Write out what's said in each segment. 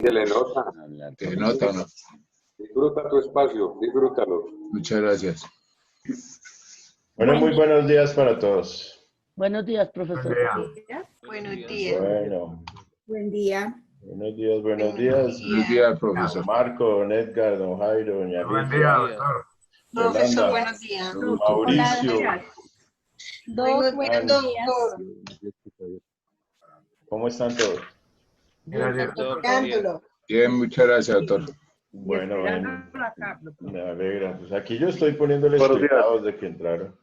¿Se le nota? ¿Te nota o no? Disfruta tu espacio, disfrútalo. Muchas gracias. Bueno, muy buenos días para todos. Buenos días, profesor. Buenos días. Bueno, Buen día. buenos días, buenos días. Buenos días, profesor. Don Marco, don Edgar, don Jairo, doña Lidia, Profesor, Yolanda, buenos días. don Mauricio. Buenos doctor. ¿Cómo están todos? Dándolo. Bien, muchas gracias, doctor. Bueno, me alegra. Pues aquí yo estoy poniéndoles cuidados de que entraron.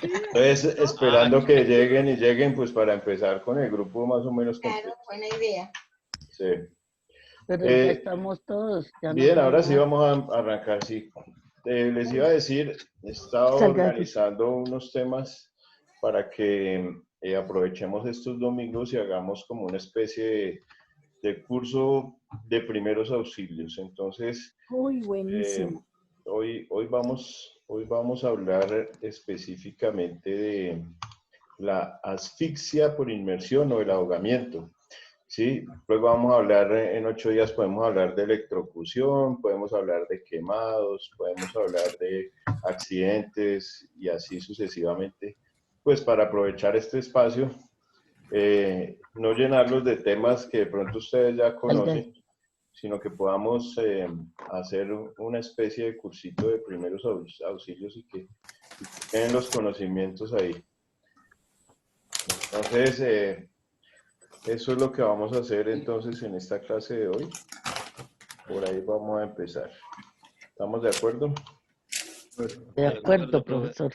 Entonces, esperando que lleguen, pues para empezar con el grupo más o menos completo. Claro, buena idea. Sí. Pero ya estamos todos. Ya Bien, no ahora sí vamos a arrancar, sí. Les iba a decir, he estado organizando unos temas para que aprovechemos estos domingos y hagamos como una especie de curso de primeros auxilios. Entonces, Uy, buenísimo. hoy vamos a hablar específicamente de la asfixia por inmersión o el ahogamiento. Sí, pues vamos a hablar, en 8 días podemos hablar de electrocución, podemos hablar de quemados, podemos hablar de accidentes y así sucesivamente. Pues para aprovechar este espacio, no llenarlos de temas que de pronto ustedes ya conocen, sino que podamos hacer una especie de cursito de primeros auxilios y que tengan los conocimientos ahí. Entonces, eso es lo que vamos a hacer entonces en esta clase de hoy. Por ahí vamos a empezar. ¿Estamos de acuerdo? De acuerdo, profesor.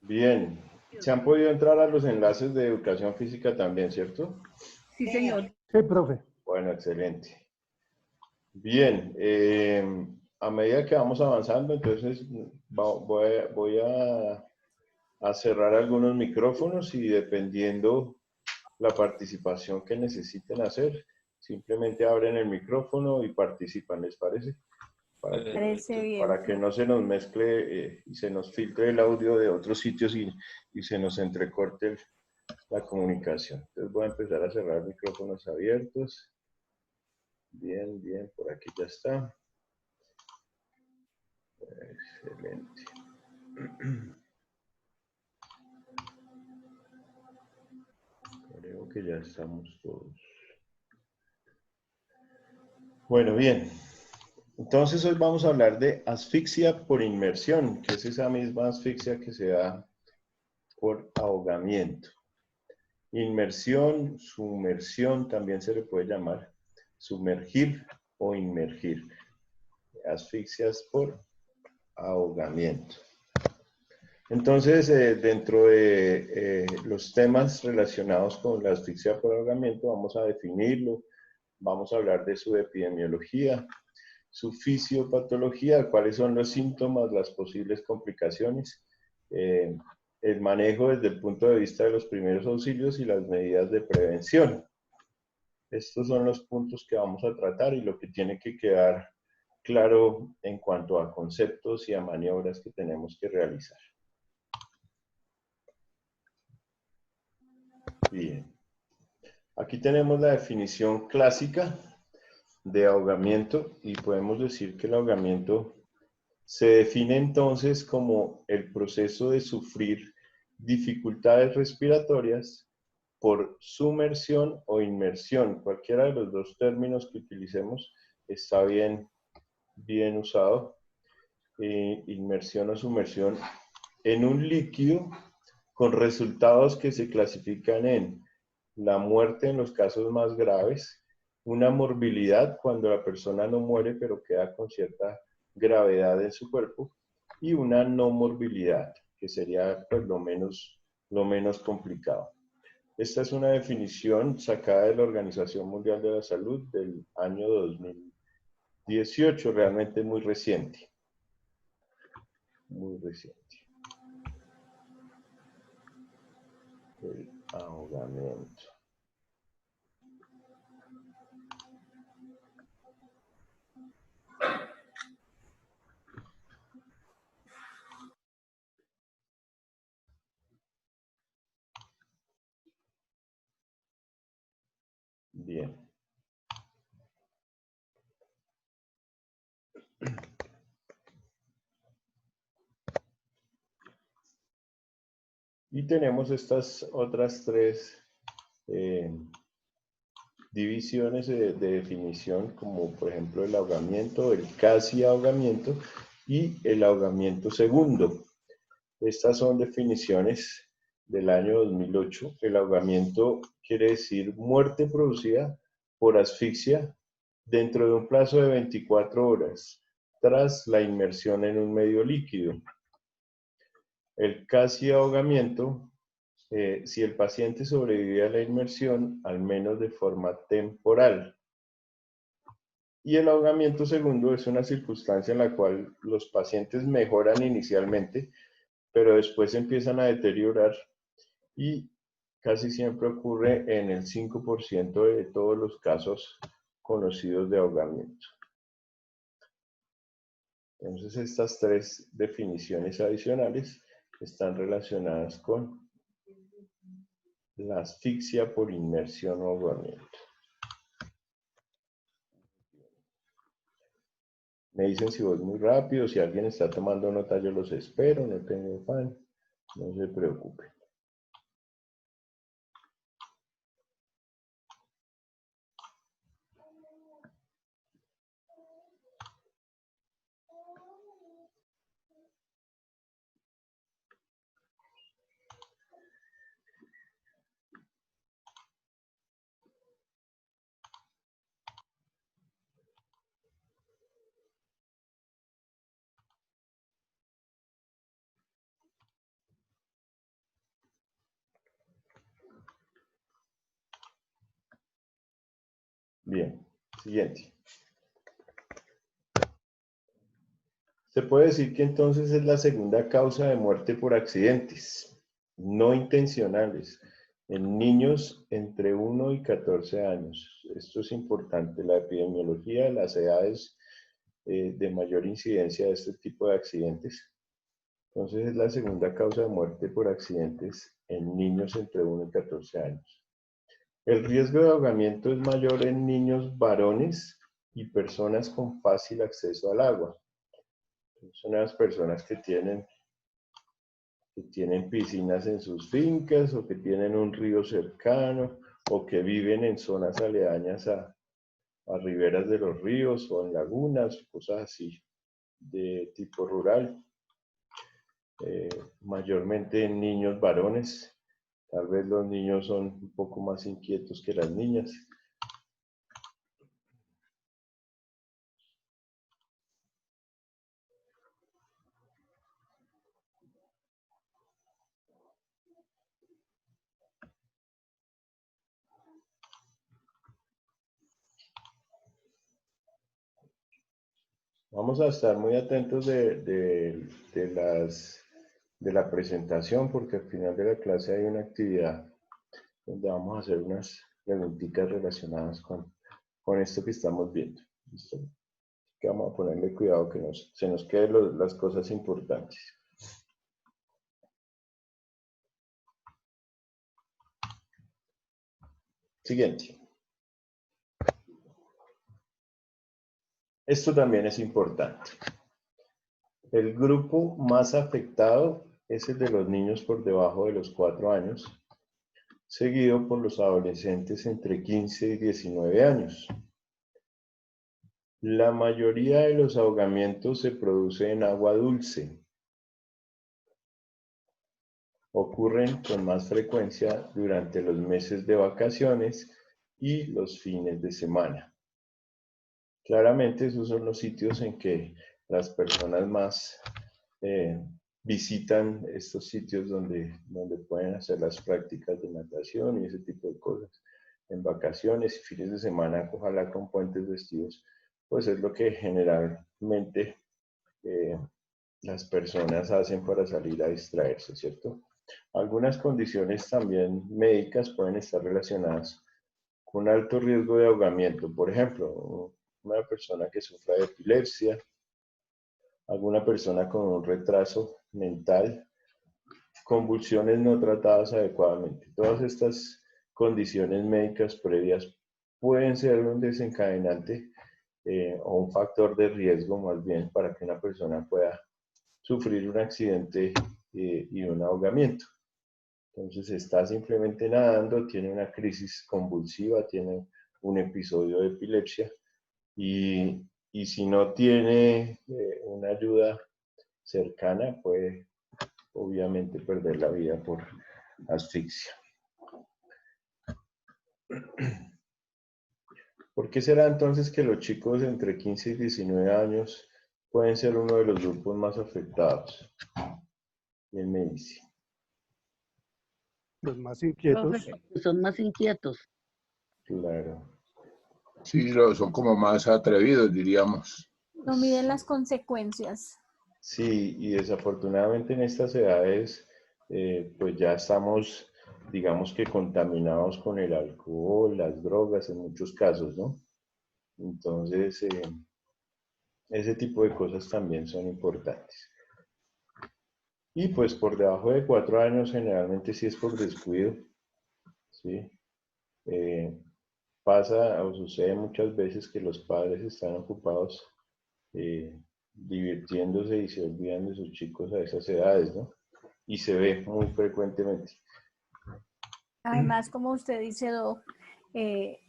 Bien. Se han podido entrar a los enlaces de educación física también, ¿cierto? Sí, señor. Sí, profe. Bueno, excelente. Bien. A medida que vamos avanzando, entonces voy a cerrar algunos micrófonos y dependiendo la participación que necesiten hacer, simplemente abren el micrófono y participan, ¿les parece? Para que no se nos mezcle y se nos filtre el audio de otros sitios y se nos entrecorte la comunicación. Entonces voy a empezar a cerrar micrófonos abiertos. Bien, bien, por aquí ya está. Excelente. Creo que ya estamos todos. Bueno, bien. Entonces hoy vamos a hablar de asfixia por inmersión, que es esa misma asfixia que se da por ahogamiento. Inmersión, sumersión también se le puede llamar, sumergir o inmergir. Asfixias por ahogamiento. Entonces, dentro de los temas relacionados con la asfixia por ahogamiento, vamos a definirlo, vamos a hablar de su epidemiología, su fisiopatología, cuáles son los síntomas, las posibles complicaciones, el manejo desde el punto de vista de los primeros auxilios y las medidas de prevención. Estos son los puntos que vamos a tratar y lo que tiene que quedar claro en cuanto a conceptos y a maniobras que tenemos que realizar. Bien. Aquí tenemos la definición clásica de ahogamiento y podemos decir que el ahogamiento se define entonces como el proceso de sufrir dificultades respiratorias por sumersión o inmersión. Cualquiera de los dos términos que utilicemos está bien usado. Inmersión o sumersión en un líquido con resultados que se clasifican en la muerte en los casos más graves, una morbilidad cuando la persona no muere pero queda con cierta gravedad en su cuerpo y una no morbilidad, que sería pues, lo menos complicado. Esta es una definición sacada de la Organización Mundial de la Salud del año 2018, realmente muy reciente. Muy reciente. El ahogamiento. Bien. Y tenemos estas otras tres divisiones de definición, como por ejemplo el ahogamiento, el casi ahogamiento y el ahogamiento segundo. Estas son definiciones del año 2008. El ahogamiento quiere decir muerte producida por asfixia dentro de un plazo de 24 horas tras la inmersión en un medio líquido. El casi ahogamiento, si el paciente sobrevive a la inmersión, al menos de forma temporal. Y el ahogamiento segundo es una circunstancia en la cual los pacientes mejoran inicialmente, pero después empiezan a deteriorar y casi siempre ocurre en el 5% de todos los casos conocidos de ahogamiento. Entonces, estas tres definiciones adicionales están relacionadas con la asfixia por inmersión o ahogamiento. Me dicen si voy muy rápido, si alguien está tomando nota, yo los espero, no tengo afán, no se preocupe. Bien, siguiente. Se puede decir que entonces es la segunda causa de muerte por accidentes no intencionales en niños entre 1 y 14 años. Esto es importante, la epidemiología de las edades de mayor incidencia de este tipo de accidentes. Entonces es la segunda causa de muerte por accidentes en niños entre 1 y 14 años. El riesgo de ahogamiento es mayor en niños varones y personas con fácil acceso al agua. Son las personas que tienen piscinas en sus fincas o que tienen un río cercano o que viven en zonas aledañas a riberas de los ríos o en lagunas, cosas así de tipo rural. Mayormente en niños varones. Tal vez los niños son un poco más inquietos que las niñas. Vamos a estar muy atentos de la presentación porque al final de la clase hay una actividad donde vamos a hacer unas preguntitas relacionadas con esto que estamos viendo. ¿Listo? Que vamos a ponerle cuidado que se nos queden las cosas importantes. Siguiente. Esto también es importante. El grupo más afectado es el de los niños por debajo de los 4 años, seguido por los adolescentes entre 15 y 19 años. La mayoría de los ahogamientos se produce en agua dulce. Ocurren con más frecuencia durante los meses de vacaciones y los fines de semana. Claramente esos son los sitios en que las personas más visitan estos sitios donde pueden hacer las prácticas de natación y ese tipo de cosas. En vacaciones y fines de semana, ojalá con puentes vestidos, pues es lo que generalmente las personas hacen para salir a distraerse, ¿cierto? Algunas condiciones también médicas pueden estar relacionadas con alto riesgo de ahogamiento. Por ejemplo, una persona que sufra de epilepsia, alguna persona con un retraso mental, convulsiones no tratadas adecuadamente. Todas estas condiciones médicas previas pueden ser un desencadenante o un factor de riesgo más bien para que una persona pueda sufrir un accidente y un ahogamiento. Entonces está simplemente nadando, tiene una crisis convulsiva, tiene un episodio de epilepsia y si no tiene una ayuda cercana puede obviamente perder la vida por asfixia. ¿Por qué será entonces que los chicos entre 15 y 19 años pueden ser uno de los grupos más afectados? Y él me dice. Los más inquietos. Profe, porque son más inquietos. Claro. Sí, son como más atrevidos, diríamos. No miden las consecuencias. Sí, y desafortunadamente en estas edades, pues ya estamos, digamos que contaminados con el alcohol, las drogas en muchos casos, ¿no? Entonces, ese tipo de cosas también son importantes. Y pues por debajo de 4 años generalmente sí es por descuido, ¿sí? Pasa o sucede muchas veces que los padres están ocupados divirtiéndose y se olvidan de sus chicos a esas edades, ¿no? Y se ve muy frecuentemente. Además, como usted dice, Doc,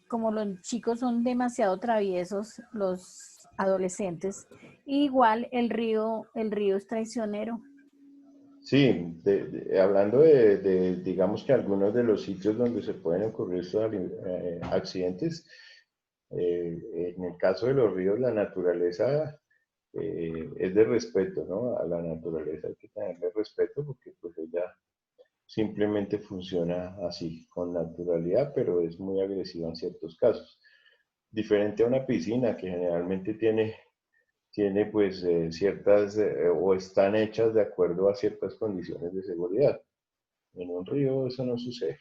como los chicos son demasiado traviesos, los adolescentes, igual el río es traicionero. Sí, hablando digamos que algunos de los sitios donde se pueden ocurrir estos accidentes, en el caso de los ríos, la naturaleza es de respeto, ¿no? A la naturaleza hay que tenerle respeto porque pues ella simplemente funciona así, con naturalidad, pero es muy agresiva en ciertos casos. Diferente a una piscina que generalmente tiene pues ciertas o están hechas de acuerdo a ciertas condiciones de seguridad. En un río eso no sucede.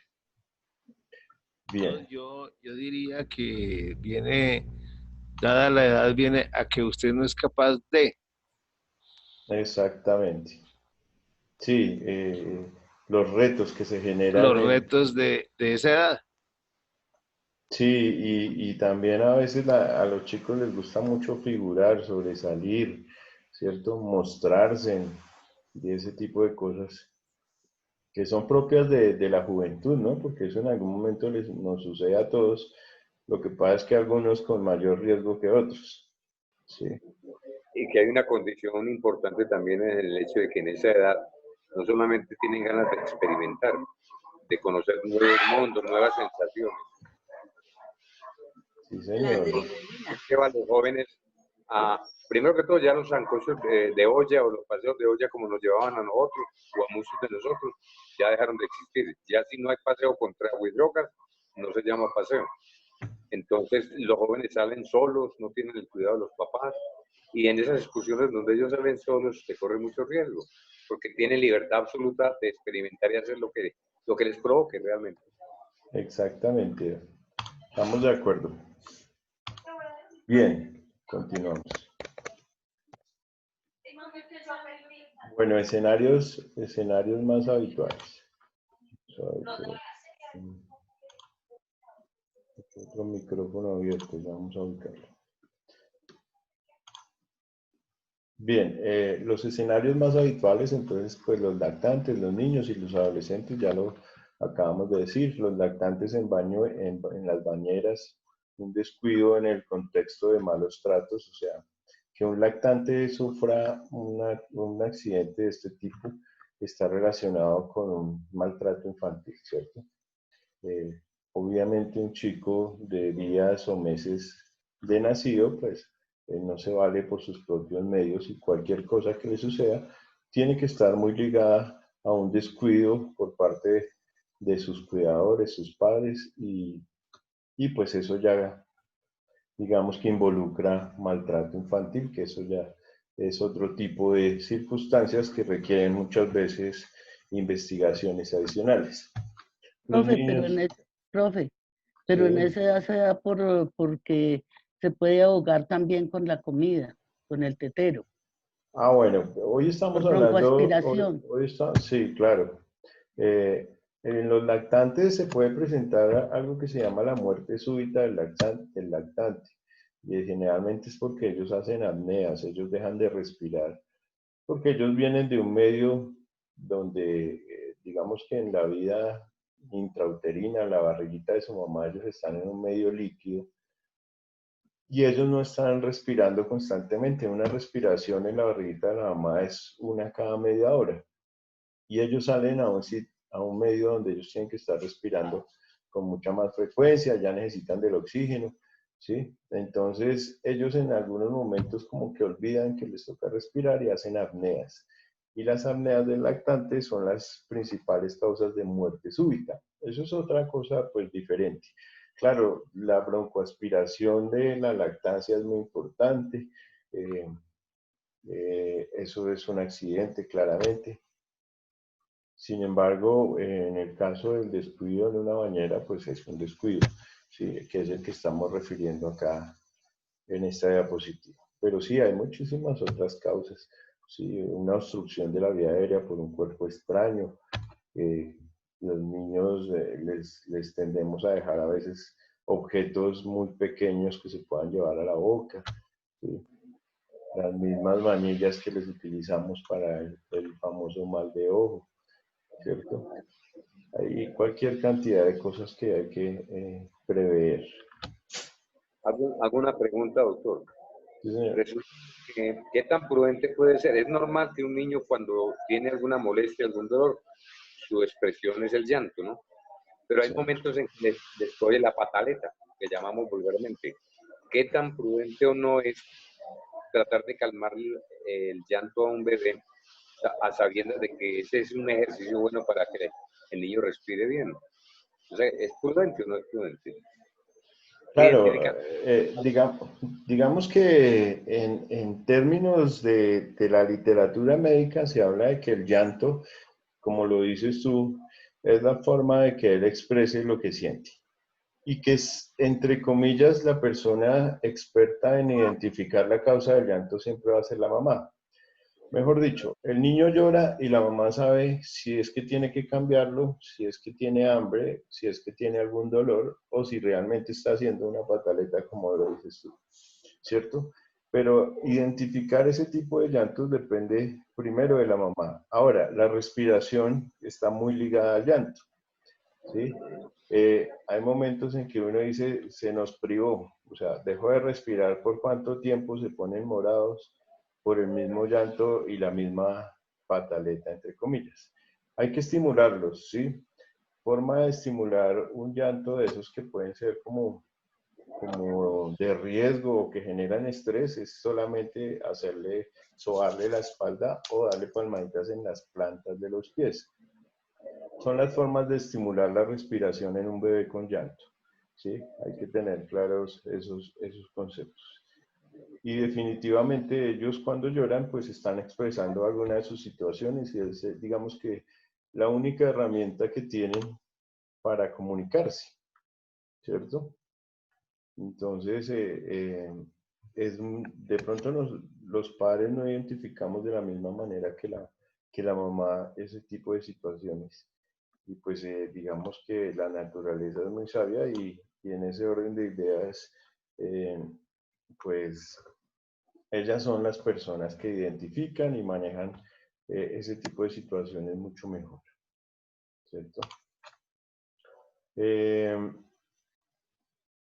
Bien. Yo diría que viene, dada la edad, viene a que usted no es capaz de. Exactamente. Sí, los retos que se generan. Los retos de esa edad. Sí, y también a veces a los chicos les gusta mucho figurar, sobresalir, ¿cierto? Mostrarse y ese tipo de cosas que son propias de la juventud, ¿no? Porque eso en algún momento nos sucede a todos. Lo que pasa es que algunos con mayor riesgo que otros. Sí. Y que hay una condición importante también en el hecho de que en esa edad no solamente tienen ganas de experimentar, de conocer nuevos mundos, nuevas sensaciones. Sí, señor. Lleva a los jóvenes a, primero que todo, ya los sancochos de olla o los paseos de olla como nos llevaban a nosotros o a muchos de nosotros, ya dejaron de existir. Ya si no hay paseo contra agua y drogas, no se llama paseo. Entonces los jóvenes salen solos, no tienen el cuidado de los papás, y en esas excursiones donde ellos salen solos se corre mucho riesgo, porque tienen libertad absoluta de experimentar y hacer lo que les provoque realmente. Exactamente. Estamos de acuerdo. Bien, continuamos. Bueno, escenarios más habituales. Otro micrófono abierto, vamos a ubicarlo. Bien, los escenarios más habituales, entonces, pues los lactantes, los niños y los adolescentes, ya lo acabamos de decir, los lactantes en las bañeras, un descuido en el contexto de malos tratos, o sea, que un lactante sufra un accidente de este tipo está relacionado con un maltrato infantil, ¿cierto? Obviamente un chico de días o meses de nacido, pues no se vale por sus propios medios y cualquier cosa que le suceda tiene que estar muy ligada a un descuido por parte de sus cuidadores, sus padres y pues eso ya digamos que involucra maltrato infantil, que eso ya es otro tipo de circunstancias que requieren muchas veces investigaciones adicionales. Los Profe, niños, pero en sí. esa edad se da porque se puede ahogar también con la comida, con el tetero, Ah, bueno, hoy estamos por hablando, broncoaspiración. sí, claro. En los lactantes se puede presentar algo que se llama la muerte súbita del lactante. Y generalmente es porque ellos hacen apneas, ellos dejan de respirar, porque ellos vienen de un medio donde, digamos que en la vida intrauterina, en la barriguita de su mamá, ellos están en un medio líquido y ellos no están respirando constantemente. Una respiración en la barriguita de la mamá es una cada media hora. Y ellos salen a un medio donde ellos tienen que estar respirando con mucha más frecuencia, ya necesitan del oxígeno, ¿sí? Entonces, ellos en algunos momentos como que olvidan que les toca respirar y hacen apneas. Y las apneas del lactante son las principales causas de muerte súbita. Eso es otra cosa, pues, diferente. Claro, la broncoaspiración de la lactancia es muy importante. Eso es un accidente, claramente. Sin embargo, en el caso del descuido en una bañera, pues es un descuido, ¿sí? Que es el que estamos refiriendo acá en esta diapositiva. Pero sí, hay muchísimas otras causas. ¿Sí? Una obstrucción de la vía aérea por un cuerpo extraño. Los niños les tendemos a dejar a veces objetos muy pequeños que se puedan llevar a la boca. ¿Sí? Las mismas manillas que les utilizamos para el famoso mal de ojo, ¿cierto? Hay cualquier cantidad de cosas que hay que prever. Hago una pregunta, doctor. Sí, señor. Resulta que, ¿qué tan prudente puede ser? Es normal que un niño cuando tiene alguna molestia, algún dolor, su expresión es el llanto, ¿no? Pero hay Sí. momentos en que les coge la pataleta, que llamamos vulgarmente. ¿Qué tan prudente o no es tratar de calmar el llanto a un bebé a sabiendas de que ese es un ejercicio bueno para que el niño respire bien? O sea, ¿es prudente o no es prudente? Claro, Que... digamos que en términos de la literatura médica se habla de que el llanto, como lo dices tú, es la forma de que él exprese lo que siente. Y que es, entre comillas, la persona experta en identificar la causa del llanto siempre va a ser la mamá. Mejor dicho, el niño llora y la mamá sabe si es que tiene que cambiarlo, si es que tiene hambre, si es que tiene algún dolor o si realmente está haciendo una pataleta como lo dices tú, ¿cierto? Pero identificar ese tipo de llantos depende primero de la mamá. Ahora, la respiración está muy ligada al llanto, ¿sí? Hay momentos en que uno dice, se nos privó, o sea, dejó de respirar por cuánto tiempo, se ponen morados por el mismo llanto y la misma pataleta, entre comillas. Hay que estimularlos, ¿sí? Forma de estimular un llanto de esos que pueden ser como de riesgo o que generan estrés es solamente sobarle la espalda o darle palmaditas en las plantas de los pies. Son las formas de estimular la respiración en un bebé con llanto, ¿sí? Hay que tener claros esos conceptos. Y definitivamente ellos cuando lloran pues están expresando alguna de sus situaciones y es, digamos que la única herramienta que tienen para comunicarse, ¿cierto? Entonces, de pronto los padres no identificamos de la misma manera que la mamá ese tipo de situaciones. Y pues digamos que la naturaleza es muy sabia y en ese orden de ideas, pues ellas son las personas que identifican y manejan ese tipo de situaciones mucho mejor, ¿cierto?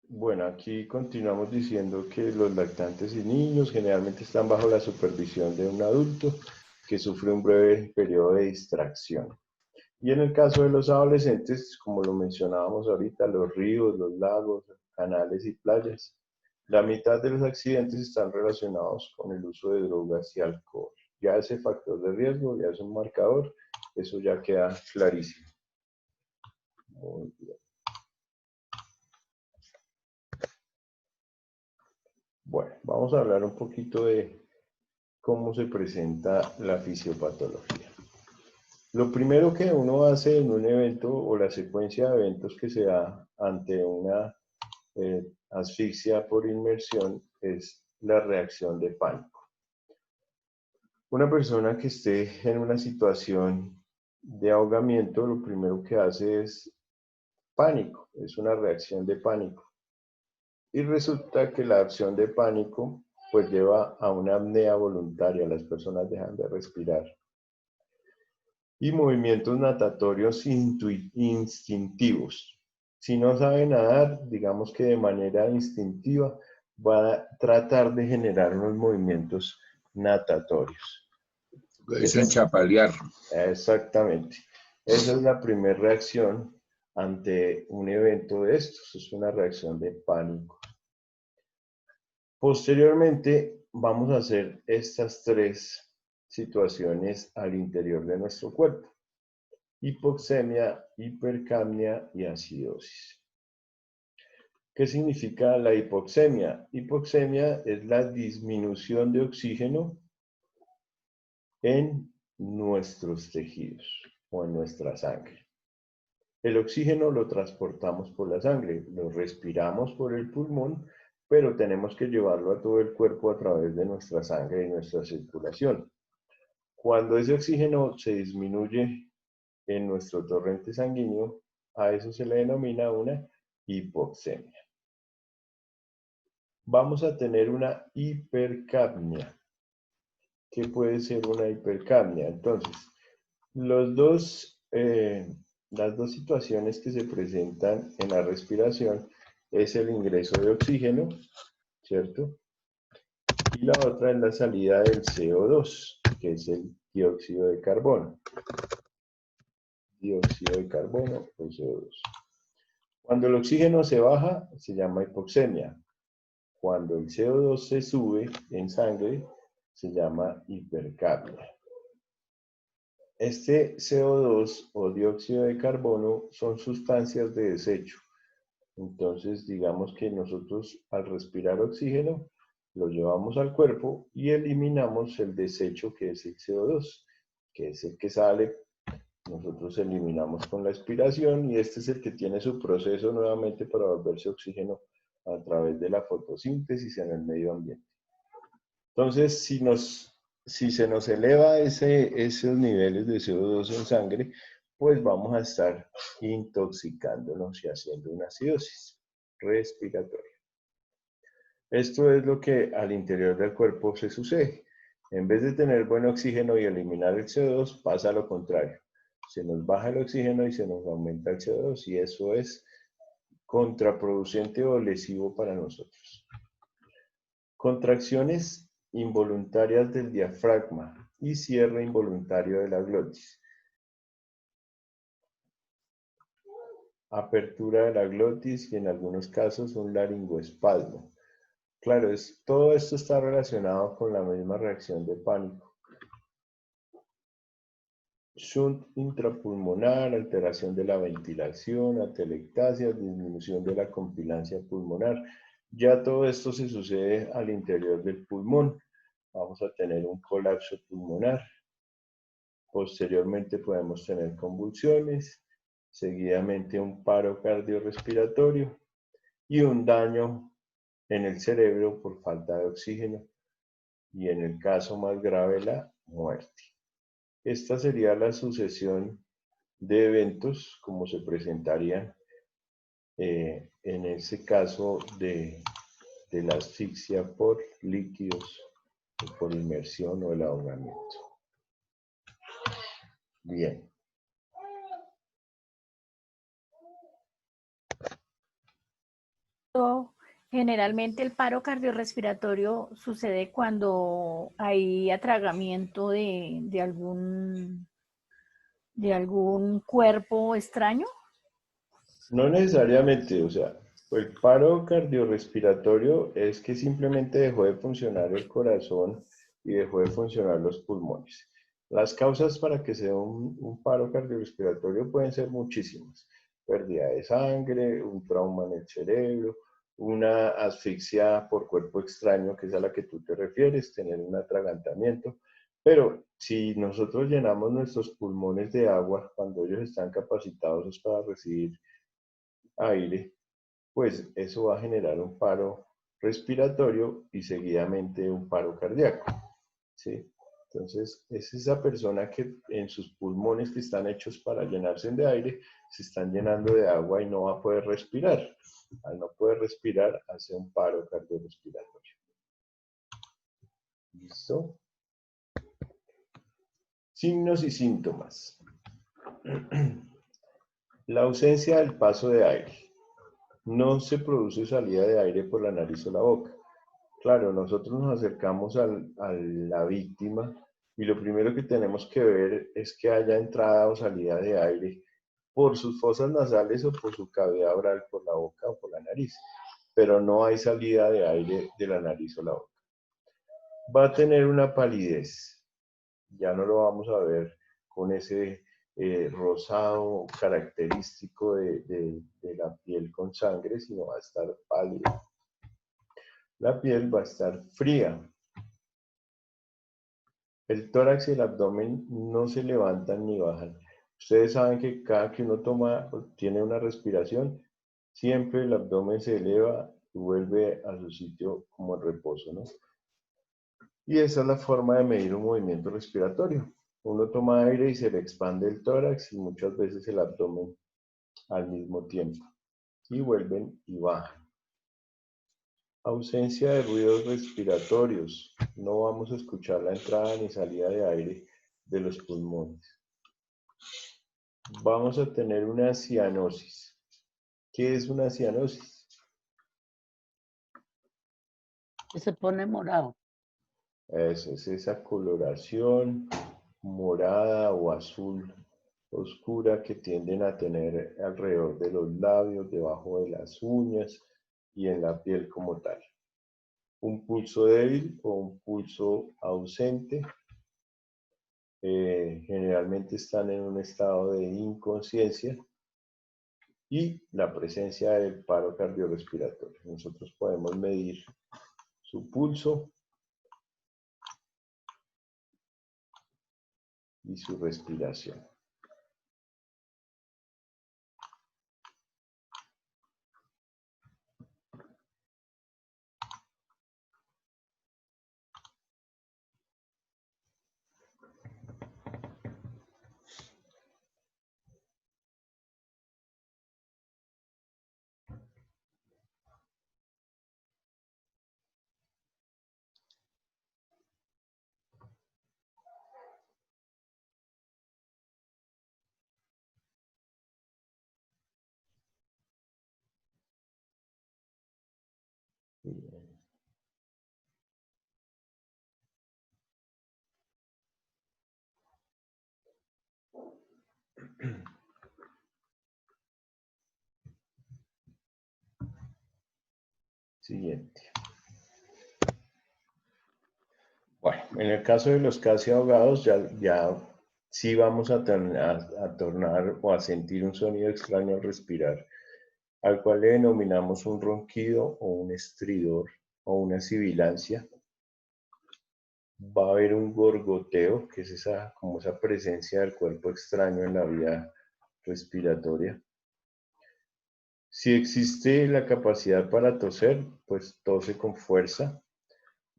Bueno, aquí continuamos diciendo que los lactantes y niños generalmente están bajo la supervisión de un adulto que sufre un breve periodo de distracción. Y en el caso de los adolescentes, como lo mencionábamos ahorita, los ríos, los lagos, canales y playas, la mitad de los accidentes están relacionados con el uso de drogas y alcohol. Ya ese factor de riesgo, ya es un marcador, eso ya queda clarísimo. Muy bien. Bueno, vamos a hablar un poquito de cómo se presenta la fisiopatología. Lo primero que uno hace en un evento o la secuencia de eventos que se da ante una asfixia por inmersión es la reacción de pánico. Una persona que esté en una situación de ahogamiento, lo primero que hace es pánico, es una reacción de pánico. Y resulta que la acción de pánico pues lleva a una apnea voluntaria, las personas dejan de respirar. y movimientos natatorios instintivos. Si no sabe nadar, digamos que de manera instintiva va a tratar de generar unos movimientos natatorios. Dicen chapalear. Exactamente. Esa es la primera reacción ante un evento de estos. Es una reacción de pánico. Posteriormente, vamos a hacer estas tres situaciones al interior de nuestro cuerpo: hipoxemia, hipercapnia y acidosis. ¿Qué significa la hipoxemia? Hipoxemia es la disminución de oxígeno en nuestros tejidos o en nuestra sangre. El oxígeno lo transportamos por la sangre, lo respiramos por el pulmón, pero tenemos que llevarlo a todo el cuerpo a través de nuestra sangre y nuestra circulación. Cuando ese oxígeno se disminuye en nuestro torrente sanguíneo, a eso se le denomina una hipoxemia. Vamos a tener una hipercapnia. ¿Qué puede ser una hipercapnia? Entonces, las dos situaciones que se presentan en la respiración es el ingreso de oxígeno, ¿cierto? Y la otra es la salida del CO2, que es el dióxido de carbono. Dióxido de carbono o CO2. Cuando el oxígeno se baja, se llama hipoxemia. Cuando el CO2 se sube en sangre, se llama hipercapnia. Este CO2 o dióxido de carbono son sustancias de desecho. Entonces, digamos que nosotros al respirar oxígeno, lo llevamos al cuerpo y eliminamos el desecho que es el CO2, que es el que sale. Nosotros eliminamos con la expiración y este es el que tiene su proceso nuevamente para volverse oxígeno a través de la fotosíntesis en el medio ambiente. Entonces, si se nos eleva esos niveles de CO2 en sangre, pues vamos a estar intoxicándonos y haciendo una acidosis respiratoria. Esto es lo que al interior del cuerpo se sucede. En vez de tener buen oxígeno y eliminar el CO2, pasa lo contrario. Se nos baja el oxígeno y se nos aumenta el CO2 y eso es contraproducente o lesivo para nosotros. Contracciones involuntarias del diafragma y cierre involuntario de la glotis. Apertura de la glotis y en algunos casos un laringoespasmo. Claro, todo esto está relacionado con la misma reacción de pánico. Shunt intrapulmonar, alteración de la ventilación, atelectasia, disminución de la compilancia pulmonar. Ya todo esto se sucede al interior del pulmón. Vamos a tener un colapso pulmonar. Posteriormente podemos tener convulsiones, seguidamente un paro cardiorrespiratorio y un daño en el cerebro por falta de oxígeno y en el caso más grave la muerte. Esta sería la sucesión de eventos como se presentarían en ese caso de la asfixia por líquidos, o por inmersión o el ahogamiento. Bien. Generalmente el paro cardiorrespiratorio sucede cuando hay atragamiento de algún cuerpo extraño. No necesariamente, o sea, el paro cardiorrespiratorio es que simplemente dejó de funcionar el corazón y dejó de funcionar los pulmones. Las causas para que sea un paro cardiorrespiratorio pueden ser muchísimas. Pérdida de sangre, un trauma en el cerebro, una asfixia por cuerpo extraño, que es a la que tú te refieres, tener un atragantamiento. Pero si nosotros llenamos nuestros pulmones de agua, cuando ellos están capacitados para recibir aire, pues eso va a generar un paro respiratorio y seguidamente un paro cardíaco, ¿sí? Entonces, es esa persona que en sus pulmones que están hechos para llenarse de aire, se están llenando de agua y no va a poder respirar. Al no poder respirar, hace un paro cardiorrespiratorio. ¿Listo? Signos y síntomas. La ausencia del paso de aire. No se produce salida de aire por la nariz o la boca. Claro, nosotros nos acercamos a la víctima y lo primero que tenemos que ver es que haya entrada o salida de aire por sus fosas nasales o por su cavidad oral, por la boca o por la nariz. Pero no hay salida de aire de la nariz o la boca. Va a tener una palidez. Ya no lo vamos a ver con ese rosado característico de la piel con sangre, sino va a estar pálida. La piel va a estar fría. El tórax y el abdomen no se levantan ni bajan. Ustedes saben que cada que uno tiene una respiración, siempre el abdomen se eleva y vuelve a su sitio como en reposo, ¿no? Y esa es la forma de medir un movimiento respiratorio. Uno toma aire y se le expande el tórax y muchas veces el abdomen al mismo tiempo. Y vuelven y bajan. Ausencia de ruidos respiratorios. No vamos a escuchar la entrada ni salida de aire de los pulmones. Vamos a tener una cianosis. ¿Qué es una cianosis? Que se pone morado. Es esa coloración morada o azul oscura que tienden a tener alrededor de los labios, debajo de las uñas y en la piel como tal. Un pulso débil o un pulso ausente. Generalmente están en un estado de inconsciencia y la presencia del paro cardiorrespiratorio. Nosotros podemos medir su pulso y su respiración. Siguiente. Bueno, en el caso de los casi ahogados, ya sí vamos a tornar o a sentir un sonido extraño al respirar, al cual le denominamos un ronquido o un estridor o una sibilancia. Va a haber un gorgoteo, que es como esa presencia del cuerpo extraño en la vía respiratoria. Si existe la capacidad para toser, pues tose con fuerza.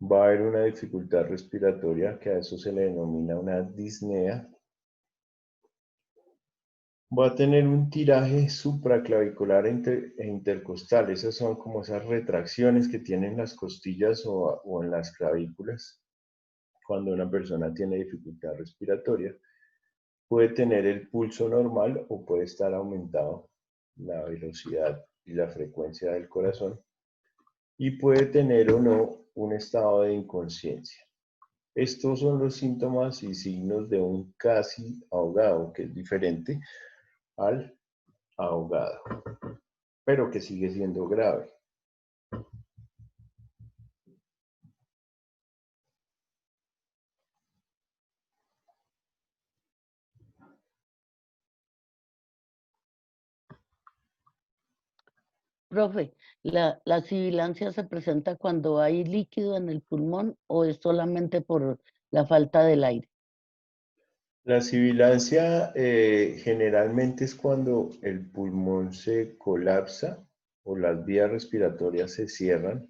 Va a haber una dificultad respiratoria, que a eso se le denomina una disnea. Va a tener un tiraje supraclavicular e intercostal. Esas son como esas retracciones que tienen las costillas o en las clavículas cuando una persona tiene dificultad respiratoria. Puede tener el pulso normal o puede estar aumentado la velocidad y la frecuencia del corazón. Y puede tener o no un estado de inconsciencia. Estos son los síntomas y signos de un casi ahogado, que es diferente al ahogado, pero que sigue siendo grave. Profe, ¿la sibilancia se presenta cuando hay líquido en el pulmón o es solamente por la falta del aire? La sibilancia generalmente es cuando el pulmón se colapsa o las vías respiratorias se cierran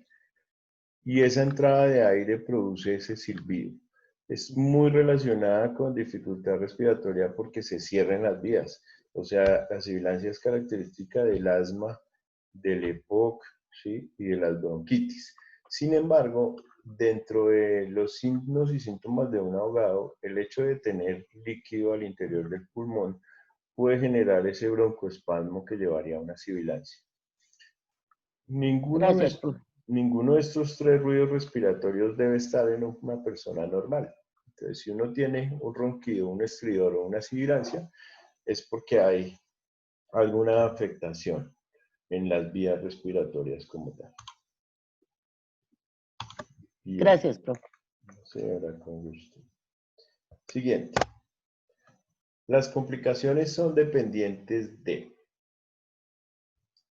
y esa entrada de aire produce ese silbido. Es muy relacionada con dificultad respiratoria porque se cierran las vías. O sea, la sibilancia es característica del asma, del EPOC, ¿sí? Y de las bronquitis. Sin embargo, dentro de los signos y síntomas de un ahogado, el hecho de tener líquido al interior del pulmón puede generar ese broncoespasmo que llevaría a una sibilancia. Gracias, profe. Ninguno de estos tres ruidos respiratorios debe estar en una persona normal. Entonces, si uno tiene un ronquido, un estridor o una sibilancia, es porque hay alguna afectación en las vías respiratorias como tal. Bien. Gracias, profe. Señora, con gusto. Siguiente. Las complicaciones son dependientes de.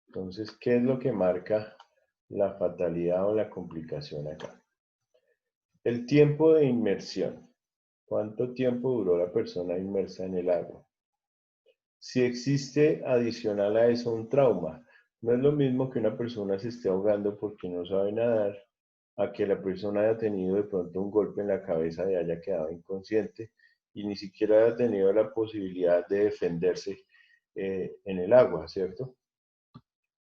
Entonces, ¿qué es lo que marca la fatalidad o la complicación acá? El tiempo de inmersión. ¿Cuánto tiempo duró la persona inmersa en el agua? Si existe adicional a eso un trauma, no es lo mismo que una persona se esté ahogando porque no sabe nadar, a que la persona haya tenido de pronto un golpe en la cabeza y haya quedado inconsciente y ni siquiera haya tenido la posibilidad de defenderse en el agua, ¿cierto?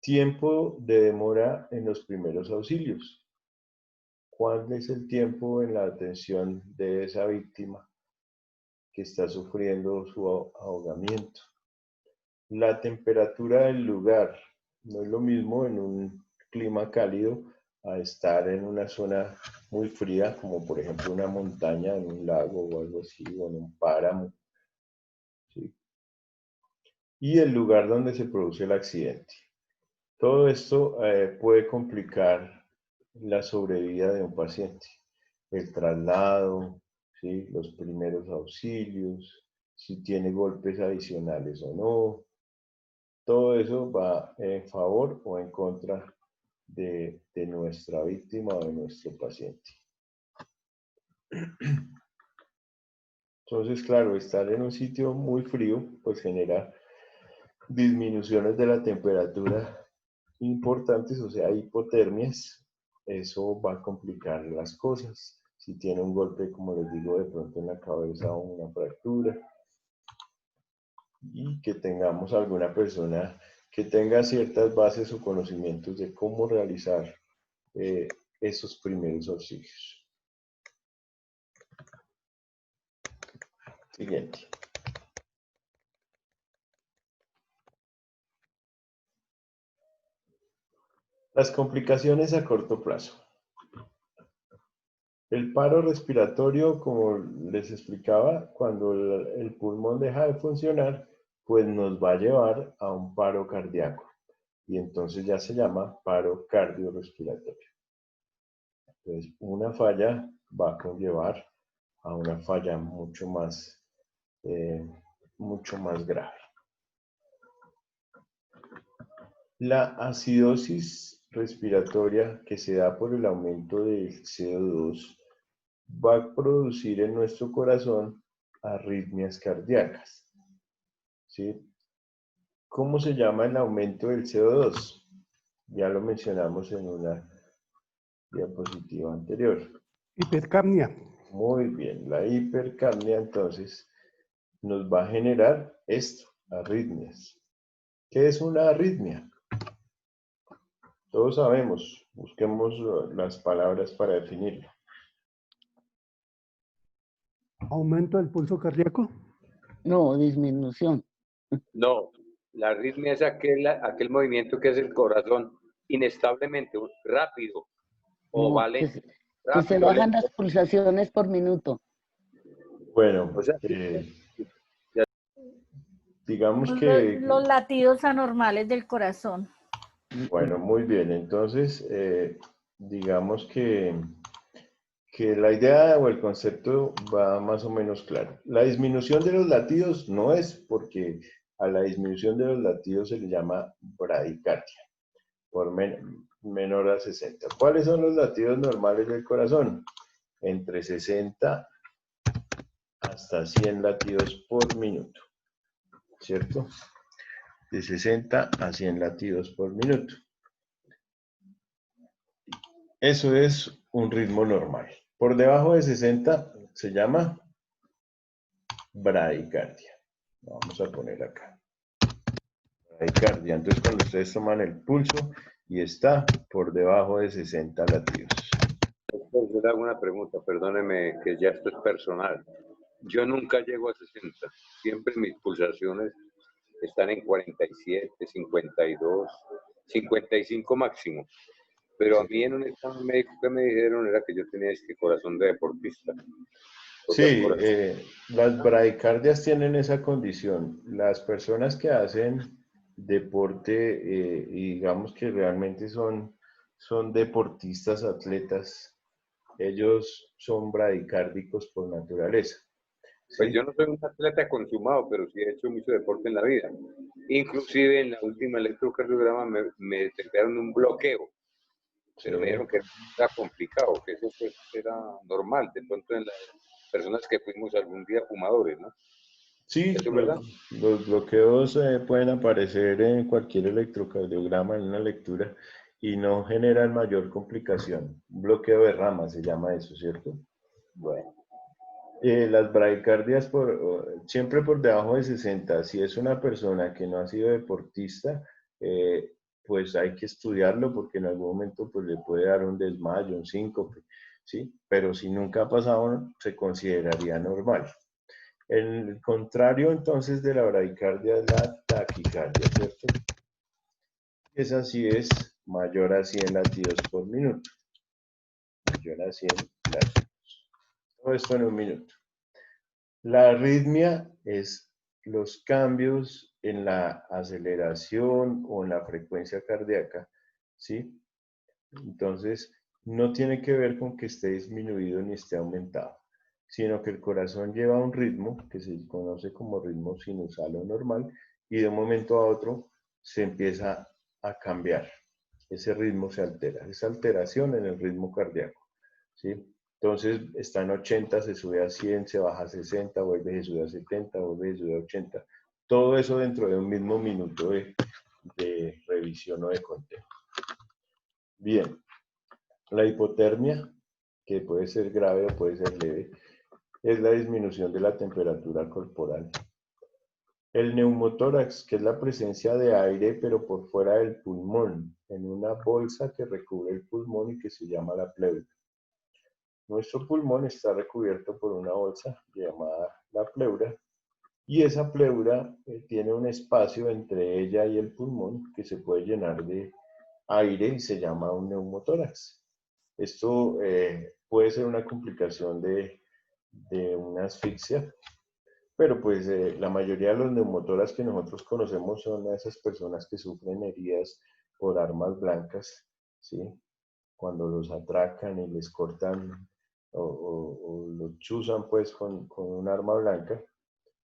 Tiempo de demora en los primeros auxilios. ¿Cuál es el tiempo en la atención de esa víctima que está sufriendo su ahogamiento? La temperatura del lugar. No es lo mismo en un clima cálido a estar en una zona muy fría, como por ejemplo una montaña, en un lago o algo así, o en un páramo. ¿Sí? Y el lugar donde se produce el accidente. Todo esto puede complicar la sobrevida de un paciente. El traslado, ¿sí? Los primeros auxilios, si tiene golpes adicionales o no. Todo eso va en favor o en contra de nuestra víctima o de nuestro paciente. Entonces, claro, estar en un sitio muy frío pues genera disminuciones de la temperatura importantes, o sea, hipotermias. Eso va a complicar las cosas. Si tiene un golpe, como les digo, de pronto en la cabeza o una fractura. Y que tengamos alguna persona que tenga ciertas bases o conocimientos de cómo realizar esos primeros auxilios. Siguiente. Las complicaciones a corto plazo. El paro respiratorio, como les explicaba, cuando el pulmón deja de funcionar, pues nos va a llevar a un paro cardíaco. Y entonces ya se llama paro cardiorrespiratorio. Entonces, una falla va a conllevar a una falla mucho más grave. La acidosis respiratoria que se da por el aumento del CO2 va a producir en nuestro corazón arritmias cardíacas. ¿Sí? ¿Cómo se llama el aumento del CO2? Ya lo mencionamos en una diapositiva anterior. Hipercapnia. Muy bien, la hipercapnia entonces nos va a generar esto, arritmias. ¿Qué es una arritmia? Todos sabemos, busquemos las palabras para definirlo. Aumento del pulso cardíaco. No, disminución. No, la arritmia es aquel movimiento que hace el corazón inestablemente, rápido o No, vale. que se Rápido, bajan lento. las pulsaciones por minuto. Bueno, O sea, digamos que... Los latidos anormales del corazón. Bueno, muy bien. Entonces, digamos que la idea o el concepto va más o menos claro. La disminución de los latidos no es porque a la disminución de los latidos se le llama bradicardia, por menor a 60. ¿Cuáles son los latidos normales del corazón? Entre 60 hasta 100 latidos por minuto, ¿cierto? De 60 a 100 latidos por minuto. Eso es un ritmo normal. Por debajo de 60 se llama bradicardia. Vamos a poner acá. Bradicardia. Entonces, cuando ustedes toman el pulso y está por debajo de 60 latidos. yo le hago una pregunta, perdóneme que ya esto es personal. Yo nunca llego a 60. Siempre mis pulsaciones están en 47, 52, 55 máximo. Pero a mí en un examen médico que me dijeron era que yo tenía este corazón de deportista. Sí, las bradicardias tienen esa condición. Las personas que hacen deporte, y digamos que realmente son deportistas, atletas, ellos son bradicárdicos por naturaleza. Pues ¿Sí? yo no soy un atleta consumado, pero sí he hecho mucho deporte en la vida. Inclusive en la última electrocardiograma me detectaron un bloqueo, pero me Sí. dijeron que era complicado, que eso pues era normal, de pronto en las personas que fuimos algún día fumadores, ¿no? Sí, ¿Eso es verdad? los bloqueos pueden aparecer en cualquier electrocardiograma, en una lectura, y no generan mayor complicación. Un bloqueo de rama se llama eso, ¿cierto? Bueno, Las bradicardias siempre por debajo de 60. Si es una persona que no ha sido deportista, pues hay que estudiarlo porque en algún momento pues, le puede dar un desmayo, un síncope, ¿sí? Pero si nunca ha pasado, se consideraría normal. El contrario entonces de la bradicardia es la taquicardia, ¿cierto? Esa sí es mayor a 100 latidos por minuto. Mayor a 100 latidos. Todo esto en un minuto. La arritmia es los cambios en la aceleración o en la frecuencia cardíaca, ¿sí? Entonces, no tiene que ver con que esté disminuido ni esté aumentado, sino que el corazón lleva un ritmo que se conoce como ritmo sinusal o normal y de un momento a otro se empieza a cambiar. Ese ritmo se altera, esa alteración en el ritmo cardíaco, ¿sí? Entonces está en 80, se sube a 100, se baja a 60, vuelve, se sube a 70, vuelve, se sube a 80. Todo eso dentro de un mismo minuto de revisión o de conteo. Bien, la hipotermia, que puede ser grave o puede ser leve, es la disminución de la temperatura corporal. El neumotórax, que es la presencia de aire, pero por fuera del pulmón, en una bolsa que recubre el pulmón y que se llama la pleura. Nuestro pulmón está recubierto por una bolsa llamada la pleura, y esa pleura tiene un espacio entre ella y el pulmón que se puede llenar de aire y se llama un neumotórax. Esto puede ser una complicación de una asfixia, pero pues la mayoría de los neumotórax que nosotros conocemos son esas personas que sufren heridas por armas blancas, ¿sí? Cuando los atracan y les cortan o los chuzan pues con un arma blanca,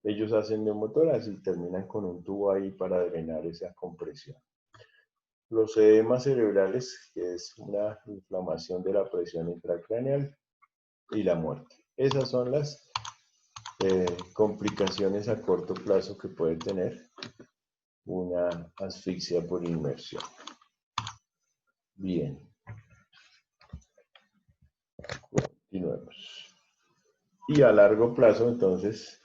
ellos hacen neumotórax y terminan con un tubo ahí para drenar esa compresión. Los edemas cerebrales, que es una inflamación de la presión intracraneal, y la muerte. Esas son las complicaciones a corto plazo que puede tener una asfixia por inmersión. Bien. Continuemos. Y a largo plazo, entonces,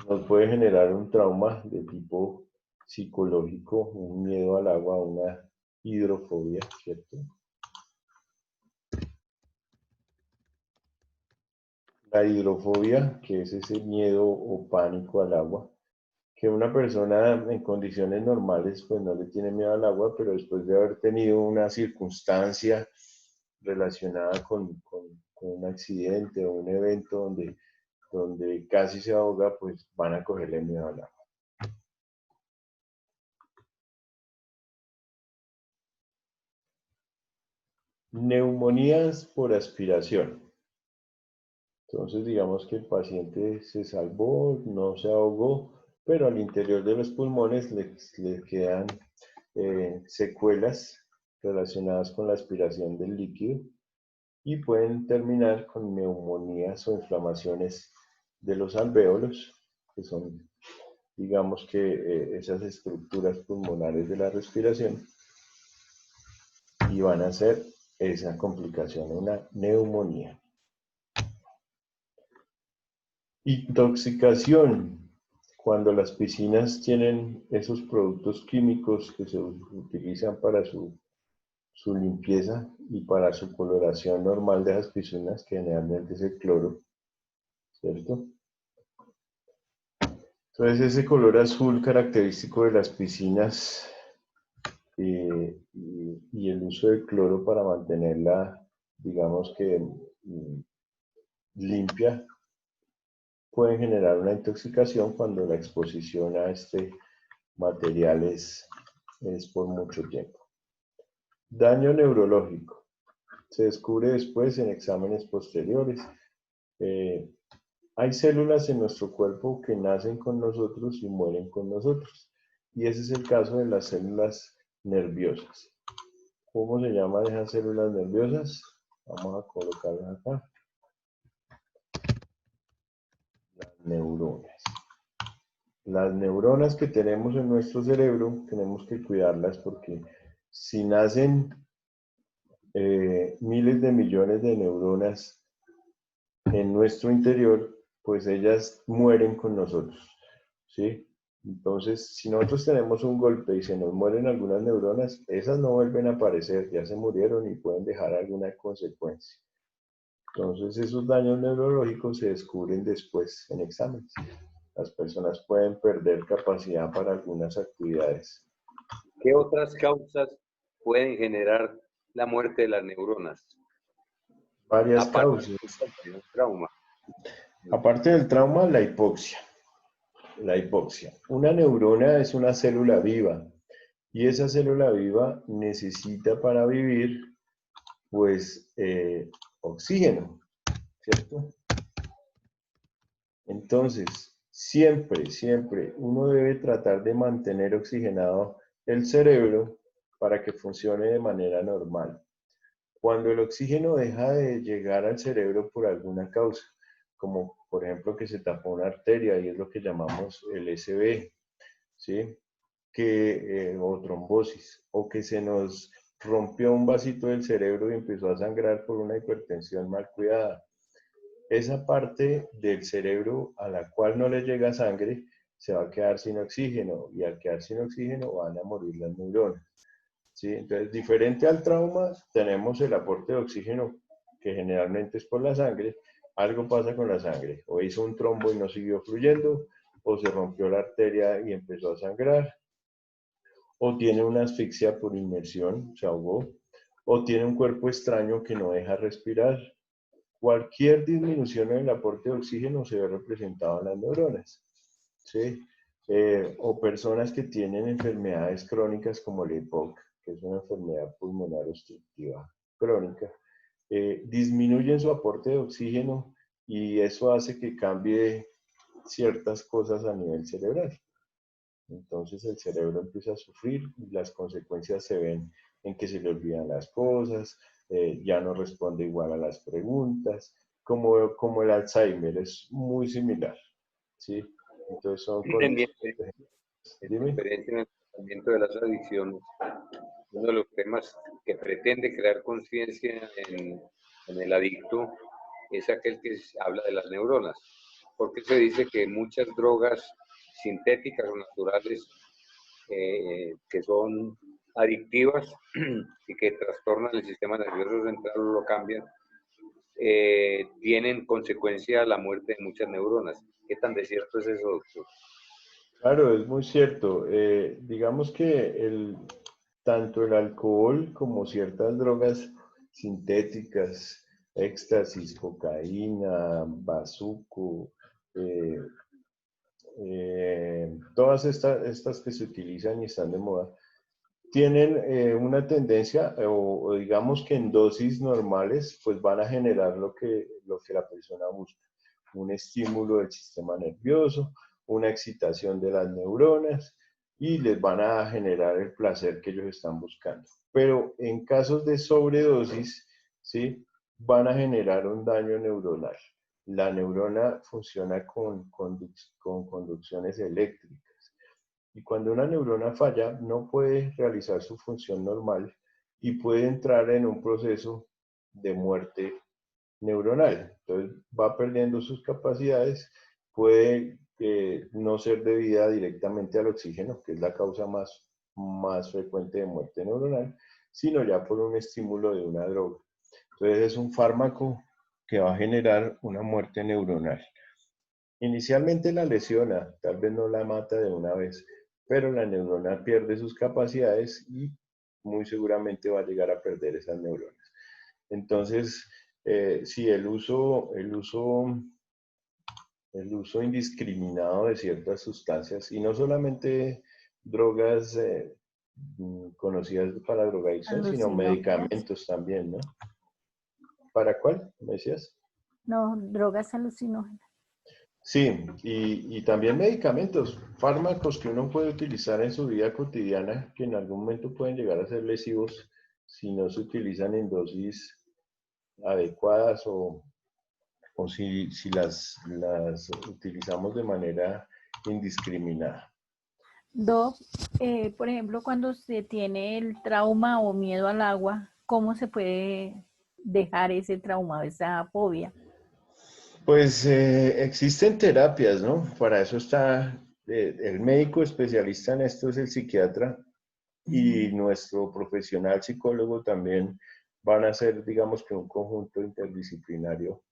nos puede generar un trauma de tipo psicológico, un miedo al agua, una hidrofobia, ¿cierto? La hidrofobia, que es ese miedo o pánico al agua, que una persona en condiciones normales pues no le tiene miedo al agua, pero después de haber tenido una circunstancia relacionada con un accidente o un evento donde casi se ahoga, pues van a cogerle miedo al agua. Neumonías por aspiración. Entonces, digamos que el paciente se salvó, no se ahogó, pero al interior de los pulmones le quedan secuelas relacionadas con la aspiración del líquido y pueden terminar con neumonías o inflamaciones de los alvéolos, que son, digamos que esas estructuras pulmonares de la respiración, y van a ser esa complicación, una neumonía. Intoxicación, cuando las piscinas tienen esos productos químicos que se utilizan para su limpieza y para su coloración normal de las piscinas, que generalmente es el cloro, ¿cierto? Entonces ese color azul característico de las piscinas y el uso de cloro para mantenerla, digamos que limpia, pueden generar una intoxicación cuando la exposición a este material es por mucho tiempo. Daño neurológico. Se descubre después en exámenes posteriores. Hay células en nuestro cuerpo que nacen con nosotros y mueren con nosotros. Y ese es el caso de las células nerviosas. ¿Cómo se llaman esas células nerviosas? Vamos a colocarlas acá. Las neuronas. Las neuronas que tenemos en nuestro cerebro, tenemos que cuidarlas porque si nacen miles de millones de neuronas en nuestro interior, pues ellas mueren con nosotros, ¿sí? Entonces, si nosotros tenemos un golpe y se nos mueren algunas neuronas, esas no vuelven a aparecer, ya se murieron y pueden dejar alguna consecuencia. Entonces, esos daños neurológicos se descubren después en exámenes. Las personas pueden perder capacidad para algunas actividades. ¿Qué otras causas pueden generar la muerte de las neuronas? Varias Aparte causas. del trauma. Aparte del trauma, la hipoxia. La hipoxia. Una neurona es una célula viva y esa célula viva necesita para vivir, pues, oxígeno, ¿cierto? Entonces, siempre uno debe tratar de mantener oxigenado el cerebro para que funcione de manera normal. Cuando el oxígeno deja de llegar al cerebro por alguna causa, como por ejemplo que se tapó una arteria y es lo que llamamos el SB, ¿sí? O trombosis, o que se nos rompió un vasito del cerebro y empezó a sangrar por una hipertensión mal cuidada. Esa parte del cerebro a la cual no le llega sangre se va a quedar sin oxígeno y al quedar sin oxígeno van a morir las neuronas. ¿Sí? Entonces, diferente al trauma, tenemos el aporte de oxígeno que generalmente es por la sangre. Algo pasa con la sangre, o hizo un trombo y no siguió fluyendo, o se rompió la arteria y empezó a sangrar, o tiene una asfixia por inmersión, se ahogó, o tiene un cuerpo extraño que no deja respirar. Cualquier disminución en el aporte de oxígeno se ve representado en las neuronas, ¿sí? O personas que tienen enfermedades crónicas como el EPOC, que es una enfermedad pulmonar obstructiva crónica, disminuyen su aporte de oxígeno y eso hace que cambie ciertas cosas a nivel cerebral. Entonces el cerebro empieza a sufrir y las consecuencias se ven en que se le olvidan las cosas, ya no responde igual a las preguntas, como el Alzheimer, es muy similar, ¿sí? Entonces son condiciones. Dime. Experiencia en el tratamiento de las adicciones. Uno de los temas que pretende crear conciencia en el adicto es aquel que habla de las neuronas, porque se dice que muchas drogas sintéticas o naturales que son adictivas y que trastornan el sistema nervioso central o lo cambian, tienen consecuencia la muerte de muchas neuronas. ¿Qué tan de cierto es eso, doctor? Claro, es muy cierto. Digamos que tanto el alcohol como ciertas drogas sintéticas, éxtasis, cocaína, bazuco, todas estas que se utilizan y están de moda, tienen una tendencia, o digamos que en dosis normales, pues van a generar lo que la persona busca. Un estímulo del sistema nervioso, una excitación de las neuronas y les van a generar el placer que ellos están buscando. Pero en casos de sobredosis, ¿sí? Van a generar un daño neuronal. La neurona funciona con conducciones eléctricas. Y cuando una neurona falla, no puede realizar su función normal y puede entrar en un proceso de muerte neuronal. Entonces va perdiendo sus capacidades, puede no ser debida directamente al oxígeno, que es la causa más frecuente de muerte neuronal, sino ya por un estímulo de una droga. Entonces es un fármaco que va a generar una muerte neuronal. Inicialmente la lesiona, tal vez no la mata de una vez, pero la neurona pierde sus capacidades y muy seguramente va a llegar a perder esas neuronas. Entonces, sí, el uso indiscriminado de ciertas sustancias, y no solamente drogas conocidas para drogadicción, sino Alucinógenas. medicamentos también, ¿no? ¿Para cuál? ¿Me decías? No, drogas alucinógenas. Sí, y también medicamentos, fármacos que uno puede utilizar en su vida cotidiana que en algún momento pueden llegar a ser lesivos si no se utilizan en dosis adecuadas o si las utilizamos de manera indiscriminada. Doc, por ejemplo, cuando se tiene el trauma o miedo al agua, ¿cómo se puede dejar ese trauma, esa fobia? Pues existen terapias, ¿no? Para eso está el médico especialista en esto, es el psiquiatra, y nuestro profesional psicólogo también van a ser, digamos que un conjunto interdisciplinario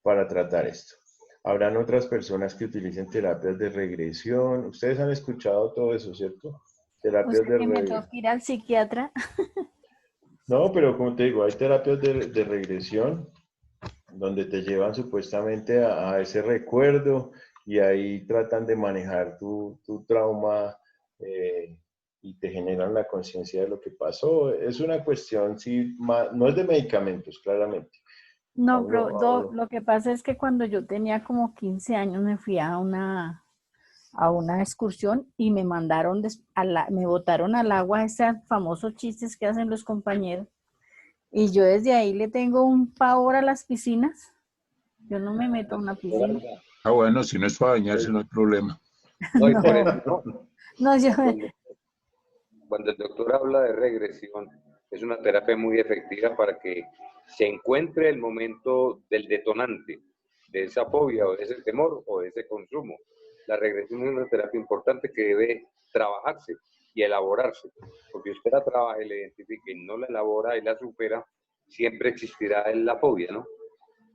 para tratar esto. Habrán otras personas que utilicen terapias de regresión. Ustedes han escuchado todo eso, ¿cierto? O Terapias sea, que me toca ir al psiquiatra. No, pero como te digo, hay terapias de regresión donde te llevan supuestamente a ese recuerdo y ahí tratan de manejar tu trauma y te generan la conciencia de lo que pasó. Es una cuestión, sí, no es de medicamentos, claramente. No, pero Doc, lo que pasa es que cuando yo tenía como 15 años me fui a una excursión y me mandaron, me botaron al agua esos famosos chistes que hacen los compañeros. Y yo desde ahí le tengo un pavor a las piscinas. Yo no me meto a una piscina. Ah, bueno, si no es para bañarse no hay problema. No, y por eso, No, yo... Cuando el doctor habla de regresión, es una terapia muy efectiva para que se encuentre el momento del detonante de esa fobia o de ese temor o de ese consumo. La regresión es una terapia importante que debe trabajarse y elaborarse, porque usted la trabaja y la identifica y no la elabora y la supera, siempre existirá la fobia, ¿no?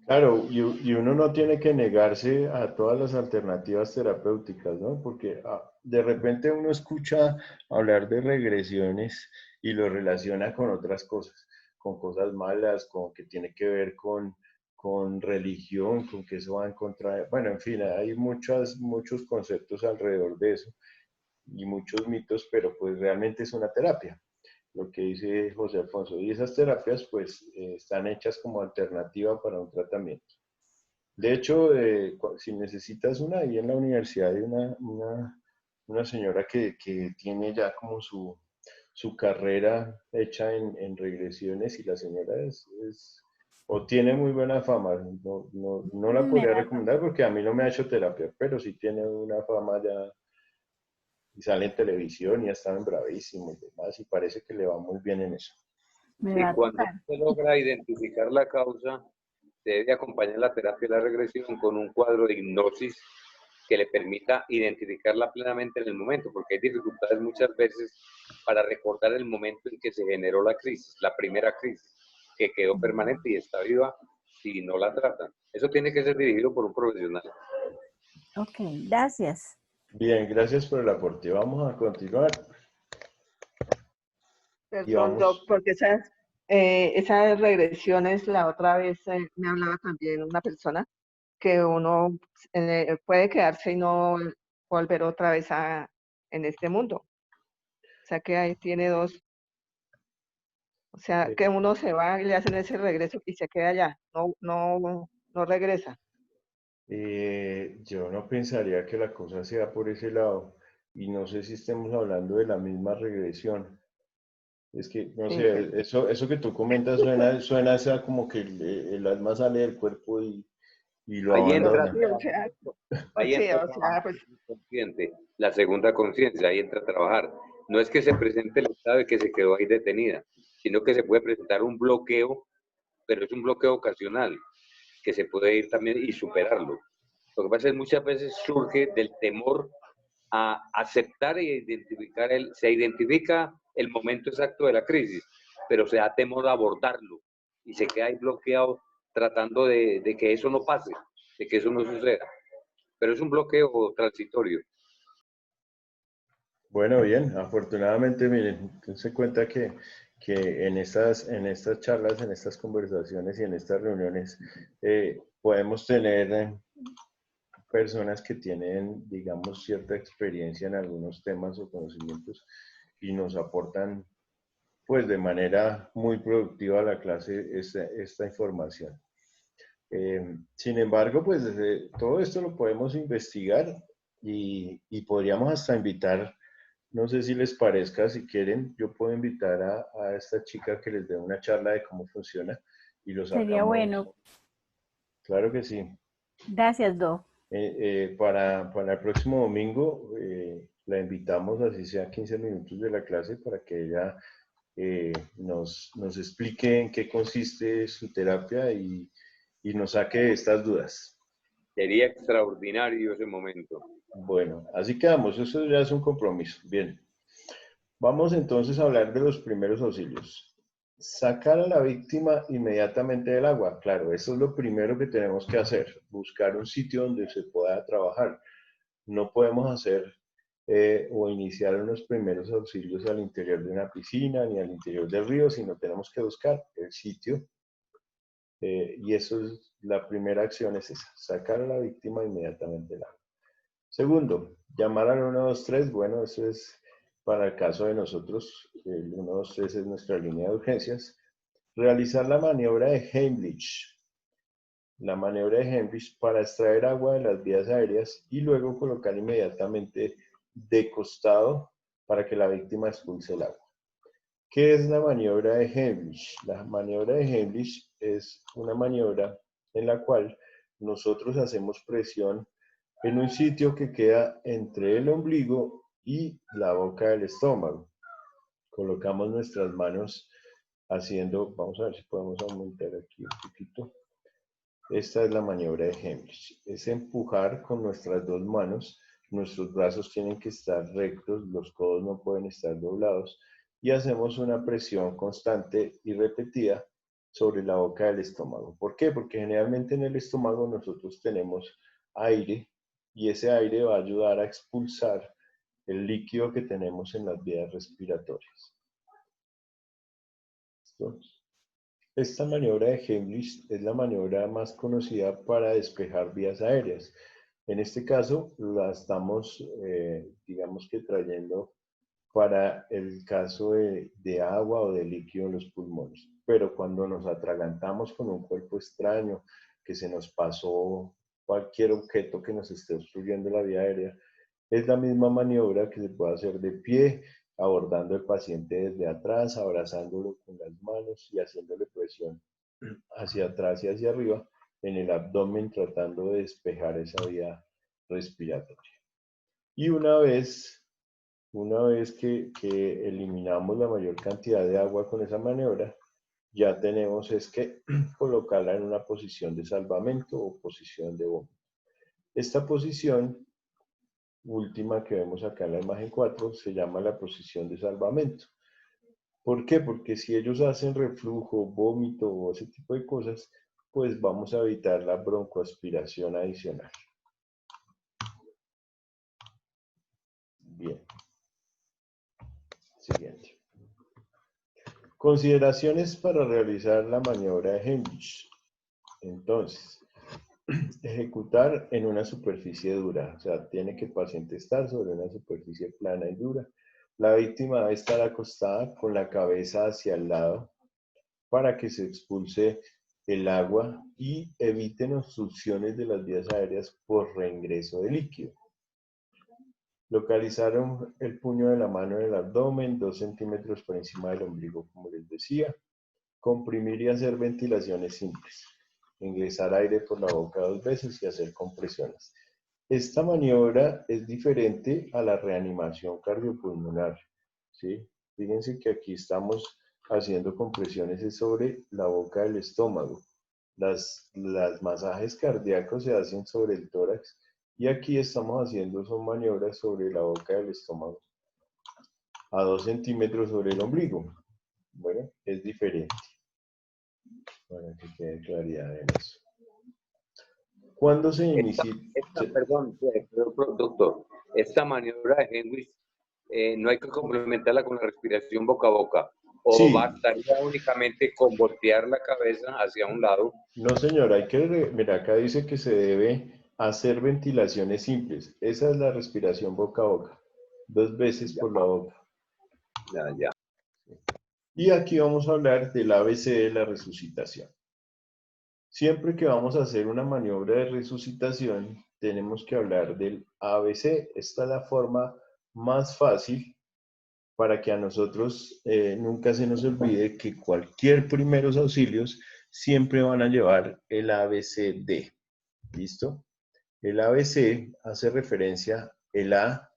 Claro, y uno no tiene que negarse a todas las alternativas terapéuticas, ¿no? Porque de repente uno escucha hablar de regresiones y lo relaciona con otras cosas, con cosas malas, con que tiene que ver con religión, con que eso va en contra de... Bueno, en fin, hay muchos conceptos alrededor de eso y muchos mitos, pero pues realmente es una terapia, lo que dice José Alfonso. Y esas terapias pues están hechas como alternativa para un tratamiento. De hecho, si necesitas una, ahí en la universidad hay una señora que tiene ya como su carrera hecha en regresiones y la señora o tiene muy buena fama. No la podría recomendar porque a mí no me ha hecho terapia, pero sí tiene una fama ya y sale en televisión y está en Bravísimo y demás, y parece que le va muy bien en eso. Y cuando se logra identificar la causa, se debe acompañar la terapia de la regresión con un cuadro de hipnosis que le permita identificarla plenamente en el momento, porque hay dificultades muchas veces para recordar el momento en que se generó la crisis, la primera crisis, que quedó permanente y está viva si no la tratan. Eso tiene que ser dirigido por un profesional. Ok, gracias. Bien, gracias por el aporte. Vamos a continuar. Perdón, Doc, porque esas regresiones, la otra vez me hablaba también una persona que uno puede quedarse y no volver otra vez en este mundo. O sea que ahí tiene dos. O sea que uno se va y le hacen ese regreso y se queda allá, no regresa. Yo no pensaría que la cosa sea por ese lado, y no sé si estemos hablando de la misma regresión. Es que, no sé, eso que tú comentas suena a como que el alma sale del cuerpo y lo Ahí abandona. entra consciente, la segunda conciencia, ahí entra a trabajar. No es que se presente el estado de que se quedó ahí detenida, sino que se puede presentar un bloqueo, pero es un bloqueo ocasional, que se puede ir también y superarlo. Lo que pasa es que muchas veces surge del temor a aceptar e identificar, se identifica el momento exacto de la crisis, pero se da temor a abordarlo y se queda ahí bloqueado tratando de que eso no pase, de que eso no suceda. pero es un bloqueo transitorio. Bueno, bien, afortunadamente, miren, se cuenta que en estas charlas, en estas conversaciones y en estas reuniones podemos tener personas que tienen, digamos, cierta experiencia en algunos temas o conocimientos y nos aportan, pues, de manera muy productiva a la clase esta información. Sin embargo, pues, todo esto lo podemos investigar y podríamos hasta invitar. No sé si les parezca, si quieren, yo puedo invitar a esta chica que les dé una charla de cómo funciona y lo Sería sacamos. bueno. Claro que sí. Gracias, Do. Para el próximo domingo la invitamos, así sea 15 minutos de la clase, para que ella nos explique en qué consiste su terapia y nos saque estas dudas. Sería extraordinario ese momento. Bueno, así quedamos, eso ya es un compromiso. Bien, vamos entonces a hablar de los primeros auxilios. Sacar a la víctima inmediatamente del agua. Claro, eso es lo primero que tenemos que hacer, buscar un sitio donde se pueda trabajar. No podemos hacer o iniciar unos primeros auxilios al interior de una piscina ni al interior del río, sino tenemos que buscar el sitio. Y eso es la primera acción, es esa, sacar a la víctima inmediatamente del agua. Segundo, llamar al 123, bueno, eso es para el caso de nosotros, el 123 es nuestra línea de urgencias. Realizar la maniobra de Heimlich. La maniobra de Heimlich para extraer agua de las vías aéreas y luego colocar inmediatamente de costado para que la víctima expulse el agua. ¿Qué es la maniobra de Heimlich? La maniobra de Heimlich es una maniobra en la cual nosotros hacemos presión en un sitio que queda entre el ombligo y la boca del estómago. Colocamos nuestras manos haciendo, vamos a ver si podemos aumentar aquí un poquito. Esta es la maniobra de Heimlich. Es empujar con nuestras dos manos. Nuestros brazos tienen que estar rectos, los codos no pueden estar doblados. Y hacemos una presión constante y repetida sobre la boca del estómago. ¿Por qué? Porque generalmente en el estómago nosotros tenemos aire y ese aire va a ayudar a expulsar el líquido que tenemos en las vías respiratorias. Esta maniobra de Heimlich es la maniobra más conocida para despejar vías aéreas. En este caso la estamos, digamos que trayendo para el caso de agua o de líquido en los pulmones. Pero cuando nos atragantamos con un cuerpo extraño, que se nos pasó cualquier objeto que nos esté obstruyendo la vía aérea, es la misma maniobra que se puede hacer de pie, abordando al paciente desde atrás, abrazándolo con las manos y haciéndole presión hacia atrás y hacia arriba en el abdomen, tratando de despejar esa vía respiratoria. Y una vez que eliminamos la mayor cantidad de agua con esa maniobra, ya tenemos es que colocarla en una posición de salvamento o posición de vómito. Esta posición última que vemos acá en la imagen 4 se llama la posición de salvamento. ¿Por qué? Porque si ellos hacen reflujo, vómito o ese tipo de cosas, pues vamos a evitar la broncoaspiración adicional. Bien. Siguiente. Consideraciones para realizar la maniobra de Heimlich. Entonces, ejecutar en una superficie dura, o sea, tiene que el paciente estar sobre una superficie plana y dura. La víctima debe estar acostada con la cabeza hacia el lado para que se expulse el agua y eviten obstrucciones de las vías aéreas por reingreso de líquido. Localizaron el puño de la mano en el abdomen, 2 centímetros por encima del ombligo, como les decía. Comprimir y hacer ventilaciones simples. Ingresar aire por la boca 2 veces y hacer compresiones. Esta maniobra es diferente a la reanimación cardiopulmonar, ¿sí? Fíjense que aquí estamos haciendo compresiones sobre la boca del estómago. Las masajes cardíacos se hacen sobre el tórax y aquí estamos haciendo son maniobras sobre la boca del estómago a 2 centímetros sobre el ombligo. Bueno, es diferente. Para que quede claridad en eso. ¿Cuándo se inicia? Sí. Perdón, doctor. Esta maniobra de Henry no hay que complementarla con la respiración boca a boca. O Sí. bastaría únicamente con voltear la cabeza hacia un lado. No, señor, hay que, mira, acá dice que se debe hacer ventilaciones simples. Esa es la respiración boca a boca, 2 veces por la boca. Ya. Y aquí vamos a hablar del ABC de la resucitación. Siempre que vamos a hacer una maniobra de resucitación, tenemos que hablar del ABC. Esta es la forma más fácil para que a nosotros nunca se nos olvide que cualquier primeros auxilios siempre van a llevar el ABCD. ¿Listo? El ABC hace referencia, el A,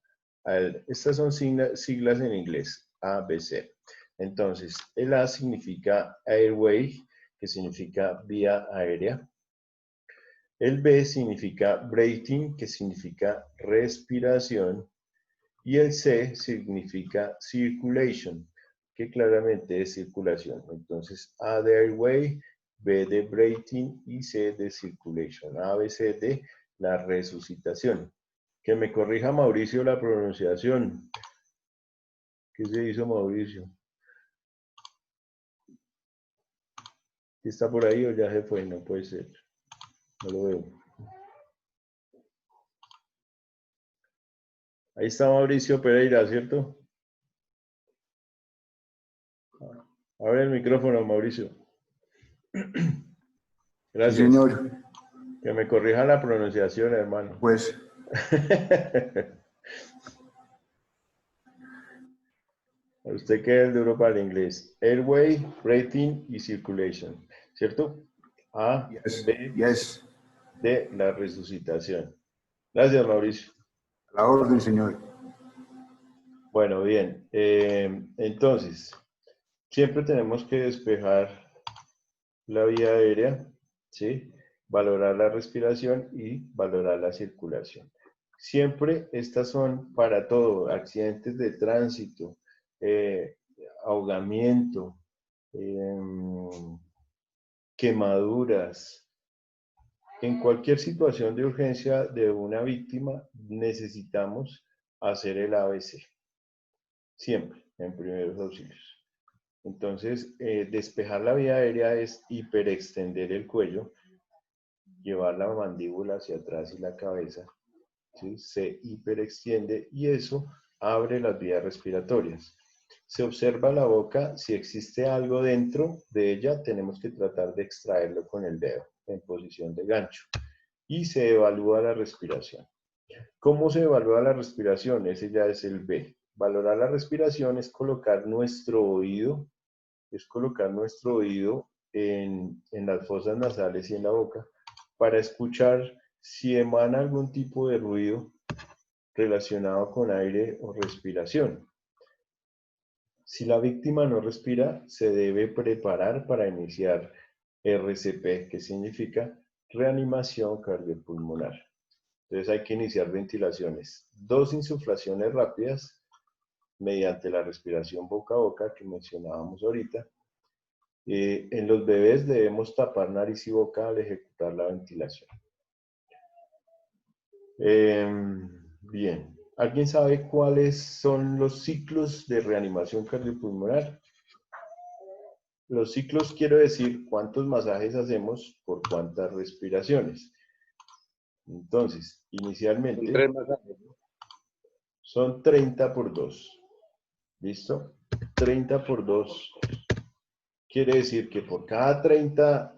estas son siglas en inglés, ABC. Entonces, el A significa airway, que significa vía aérea. El B significa breathing, que significa respiración. Y el C significa circulation, que claramente es circulación. Entonces, A de airway, B de breathing y C de circulation. A, B, C, D, la resucitación. Que me corrija Mauricio la pronunciación. ¿Qué se hizo Mauricio? ¿Está por ahí o ya se fue? No puede ser. No lo veo. Ahí está Mauricio Pereira, ¿cierto? Abre el micrófono, Mauricio. Gracias. Sí, señor. Que me corrija la pronunciación, hermano. Pues, Usted que es duro para el inglés. Airway, breathing y circulation, ¿cierto? A, yes, B, yes. D, la resucitación. Gracias, Mauricio. A la orden, señor. Bueno, bien. Entonces, siempre tenemos que despejar la vía aérea, ¿sí? Valorar la respiración y valorar la circulación. Siempre estas son para todo, accidentes de tránsito, ahogamiento, quemaduras. En cualquier situación de urgencia de una víctima necesitamos hacer el ABC. Siempre, en primeros auxilios. Entonces, despejar la vía aérea es hiperextender el cuello, llevar la mandíbula hacia atrás y la cabeza, ¿sí? Se hiperextiende y eso abre las vías respiratorias. Se observa la boca, si existe algo dentro de ella, tenemos que tratar de extraerlo con el dedo en posición de gancho. Y se evalúa la respiración. ¿Cómo se evalúa la respiración? Ese ya es el B. Valorar la respiración es colocar nuestro oído, en las fosas nasales y en la boca para escuchar si emana algún tipo de ruido relacionado con aire o respiración. Si la víctima no respira, se debe preparar para iniciar RCP, que significa reanimación cardiopulmonar. Entonces hay que iniciar ventilaciones. 2 insuflaciones rápidas mediante la respiración boca a boca que mencionábamos ahorita. En los bebés debemos tapar nariz y boca al ejecutar la ventilación. Bien. ¿Alguien sabe cuáles son los ciclos de reanimación cardiopulmonar? Los ciclos quiero decir cuántos masajes hacemos por cuántas respiraciones. Entonces, inicialmente 3 masajes. son 30 por 2. ¿Listo? 30 por 2. Quiere decir que por cada 30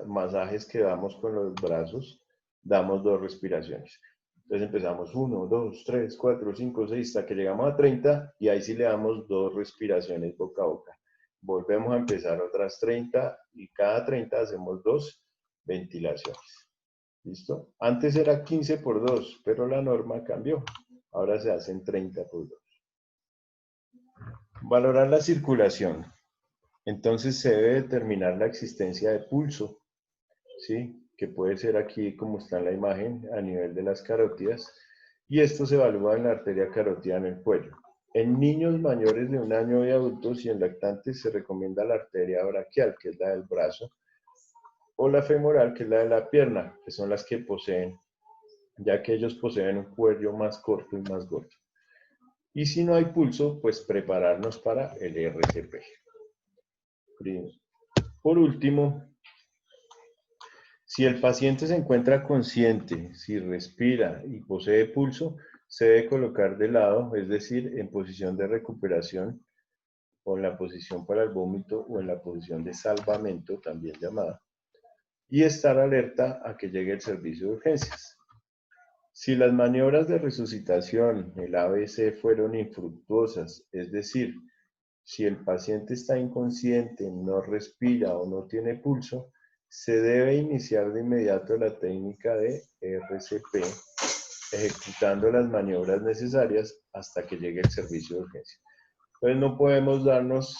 masajes que damos con los brazos, damos 2 respiraciones. Entonces empezamos 1, 2, 3, 4, 5, 6, hasta que llegamos a 30 y ahí sí le damos 2 respiraciones boca a boca. Volvemos a empezar otras 30 y cada 30 hacemos 2 ventilaciones. ¿Listo? Antes era 15 por 2, pero la norma cambió. Ahora se hacen 30 por 2. Valorar la circulación. Entonces se debe determinar la existencia de pulso, ¿sí? Que puede ser aquí como está en la imagen a nivel de las carótidas, y esto se evalúa en la arteria carótida en el cuello. En niños mayores de 1 año y adultos y en lactantes se recomienda la arteria braquial, que es la del brazo, o la femoral, que es la de la pierna, que son las que poseen ya que ellos poseen un cuello más corto y más gordo. Y si no hay pulso, pues prepararnos para el RCP. Por último, si el paciente se encuentra consciente, si respira y posee pulso, se debe colocar de lado, es decir, en posición de recuperación, o en la posición para el vómito, o en la posición de salvamento, también llamada, y estar alerta a que llegue el servicio de urgencias. Si las maniobras de resucitación, el ABC, fueron infructuosas, es decir, si el paciente está inconsciente, no respira o no tiene pulso, se debe iniciar de inmediato la técnica de RCP, ejecutando las maniobras necesarias hasta que llegue el servicio de urgencia. Entonces no podemos darnos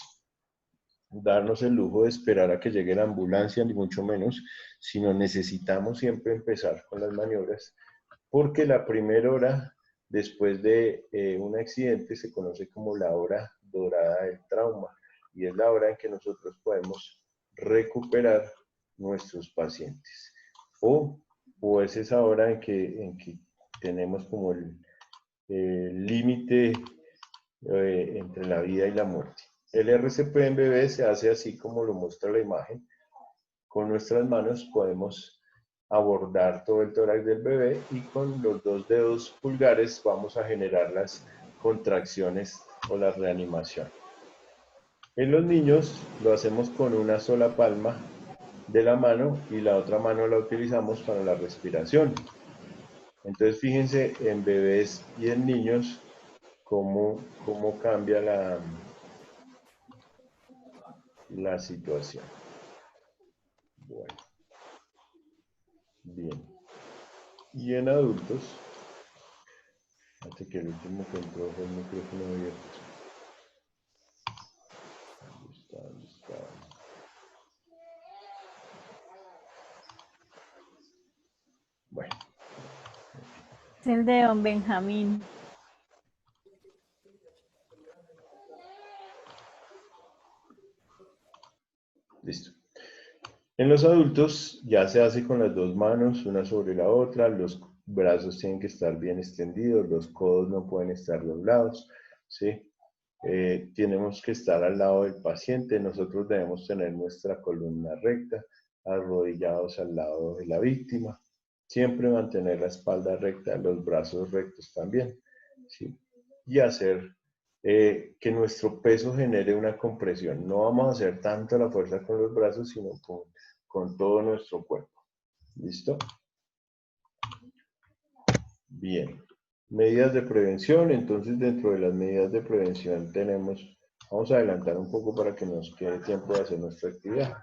el lujo de esperar a que llegue la ambulancia, ni mucho menos, sino necesitamos siempre empezar con las maniobras, porque la primera hora después de un accidente se conoce como la hora dorada del trauma, y es la hora en que nosotros podemos recuperar nuestros pacientes. O es esa hora en que tenemos como el límite entre la vida y la muerte. El RCP en bebé se hace así como lo muestra la imagen. Con nuestras manos podemos abordar todo el tórax del bebé y con los 2 dedos pulgares vamos a generar las contracciones o la reanimación. En los niños lo hacemos con una sola palma de la mano y la otra mano la utilizamos para la respiración. Entonces fíjense en bebés y en niños cómo cambia la situación. Bueno. Bien. Y en adultos, hasta que el último que entró fue el micrófono abierto. ¿Dónde está? Bueno. Es el de don Benjamín. Listo. En los adultos ya se hace con las 2 manos, una sobre la otra, los brazos tienen que estar bien extendidos, los codos no pueden estar doblados, ¿sí? Tenemos que estar al lado del paciente, nosotros debemos tener nuestra columna recta, arrodillados al lado de la víctima, siempre mantener la espalda recta, los brazos rectos también, ¿sí? Y hacer que nuestro peso genere una compresión. No vamos a hacer tanto la fuerza con los brazos, sino con todo nuestro cuerpo. ¿Listo? Bien. Medidas de prevención. Entonces, dentro de las medidas de prevención vamos a adelantar un poco para que nos quede tiempo de hacer nuestra actividad.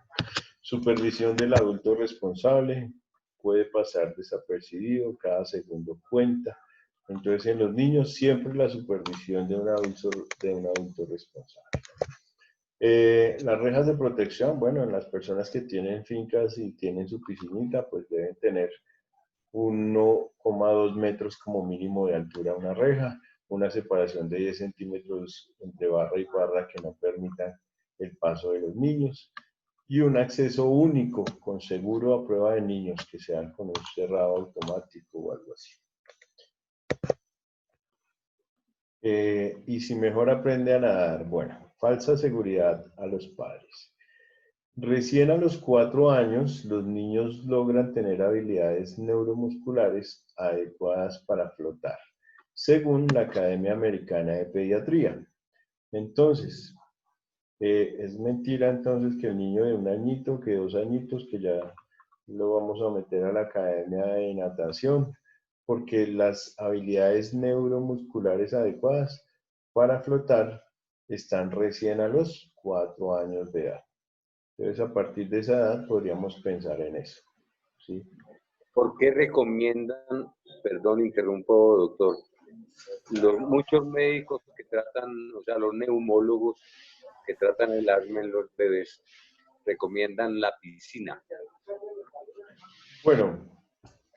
Supervisión del adulto responsable. Puede pasar desapercibido, cada segundo cuenta. Entonces, en los niños siempre la supervisión de un adulto responsable. Las rejas de protección, bueno, en las personas que tienen fincas y tienen su piscinita, pues deben tener 1,2 metros como mínimo de altura una reja, una separación de 10 centímetros entre barra y barra que no permitan el paso de los niños, y un acceso único con seguro a prueba de niños, que sean con un cerrado automático o algo así. Y si mejor aprende a nadar, bueno, falsa seguridad a los padres. Recién a los 4 años, los niños logran tener habilidades neuromusculares adecuadas para flotar, según la Academia Americana de Pediatría. Entonces, es mentira entonces que el niño de 1 añito, que 2 añitos, que ya lo vamos a meter a la Academia de Natación, porque las habilidades neuromusculares adecuadas para flotar están recién a los 4 años de edad. Entonces, a partir de esa edad podríamos pensar en eso, ¿sí? ¿Por qué recomiendan, perdón, interrumpo, doctor, muchos médicos que tratan, o sea, los neumólogos que tratan el asma en los bebés, recomiendan la piscina? Bueno,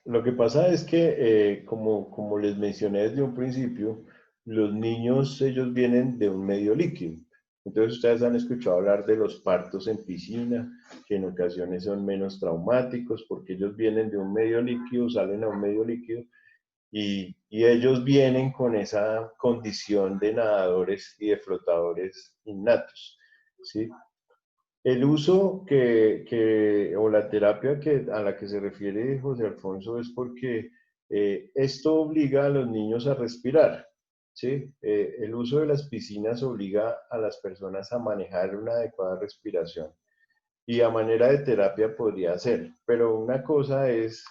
lo que pasa es que, como les mencioné desde un principio, los niños, ellos vienen de un medio líquido. Entonces ustedes han escuchado hablar de los partos en piscina, que en ocasiones son menos traumáticos porque ellos vienen de un medio líquido, salen a un medio líquido y ellos vienen con esa condición de nadadores y de flotadores innatos, ¿sí? El uso o la terapia a la que se refiere José Alfonso es porque esto obliga a los niños a respirar, ¿sí? El uso de las piscinas obliga a las personas a manejar una adecuada respiración y a manera de terapia podría ser, pero una cosa es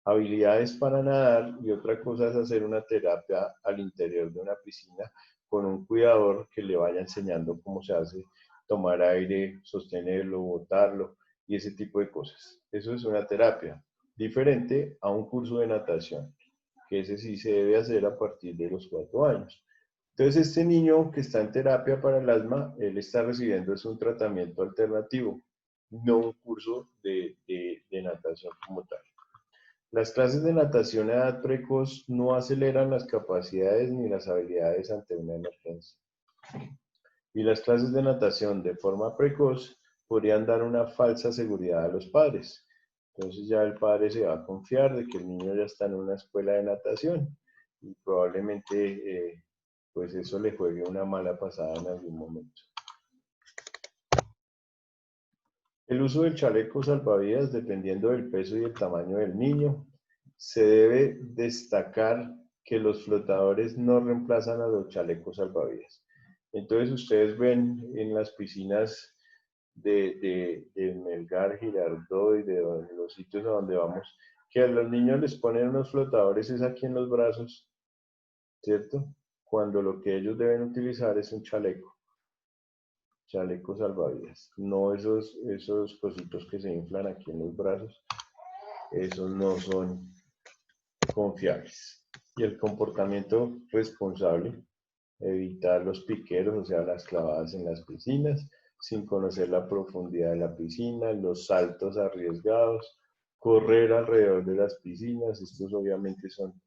habilidades para nadar y otra cosa es hacer una terapia al interior de una piscina con un cuidador que le vaya enseñando cómo se hace tomar aire, sostenerlo, botarlo y ese tipo de cosas. Eso es una terapia diferente a un curso de natación, que ese sí se debe hacer a partir de los 4 años. Entonces, este niño que está en terapia para el asma, él está recibiendo un tratamiento alternativo, no un curso de natación como tal. Las clases de natación a edad precoz no aceleran las capacidades ni las habilidades ante una emergencia. Y las clases de natación de forma precoz podrían dar una falsa seguridad a los padres. Entonces ya el padre se va a confiar de que el niño ya está en una escuela de natación y probablemente pues eso le juegue una mala pasada en algún momento. El uso del chaleco salvavidas, dependiendo del peso y el tamaño del niño, se debe destacar que los flotadores no reemplazan a los chalecos salvavidas. Entonces ustedes ven en las piscinas de Melgar, Girardot y de los sitios a donde vamos, que a los niños les ponen unos flotadores es aquí en los brazos, ¿cierto? Cuando lo que ellos deben utilizar es un chaleco salvavidas, no esos cositos que se inflan aquí en los brazos, esos no son confiables. Y el comportamiento responsable, evitar los piqueros, o sea, las clavadas en las piscinas, sin conocer la profundidad de la piscina, los saltos arriesgados, correr alrededor de las piscinas, estos obviamente son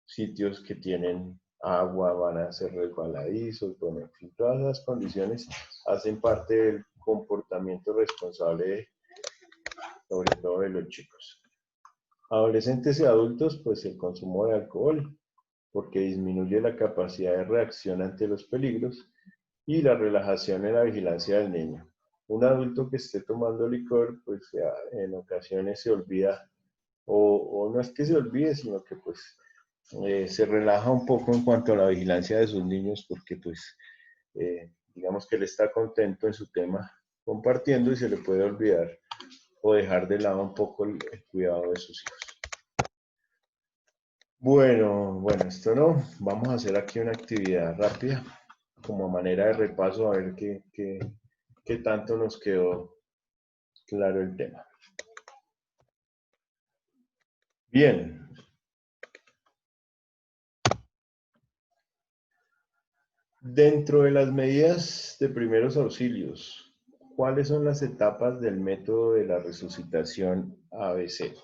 sitios que tienen agua, van a ser resbaladizos, bueno, en fin, todas las condiciones hacen parte del comportamiento responsable, sobre todo de los chicos. Adolescentes y adultos, pues el consumo de alcohol, porque disminuye la capacidad de reacción ante los peligros y la relajación en la vigilancia del niño. Un adulto que esté tomando licor, pues en ocasiones se olvida, o no es que se olvide, sino que pues se relaja un poco en cuanto a la vigilancia de sus niños, porque pues digamos que él está contento en su tema compartiendo y se le puede olvidar o dejar de lado un poco el cuidado de sus hijos. Bueno, esto no. Vamos a hacer aquí una actividad rápida, como manera de repaso, a ver qué tanto nos quedó claro el tema. Bien. Dentro de las medidas de primeros auxilios, ¿cuáles son las etapas del método de la resucitación ABC?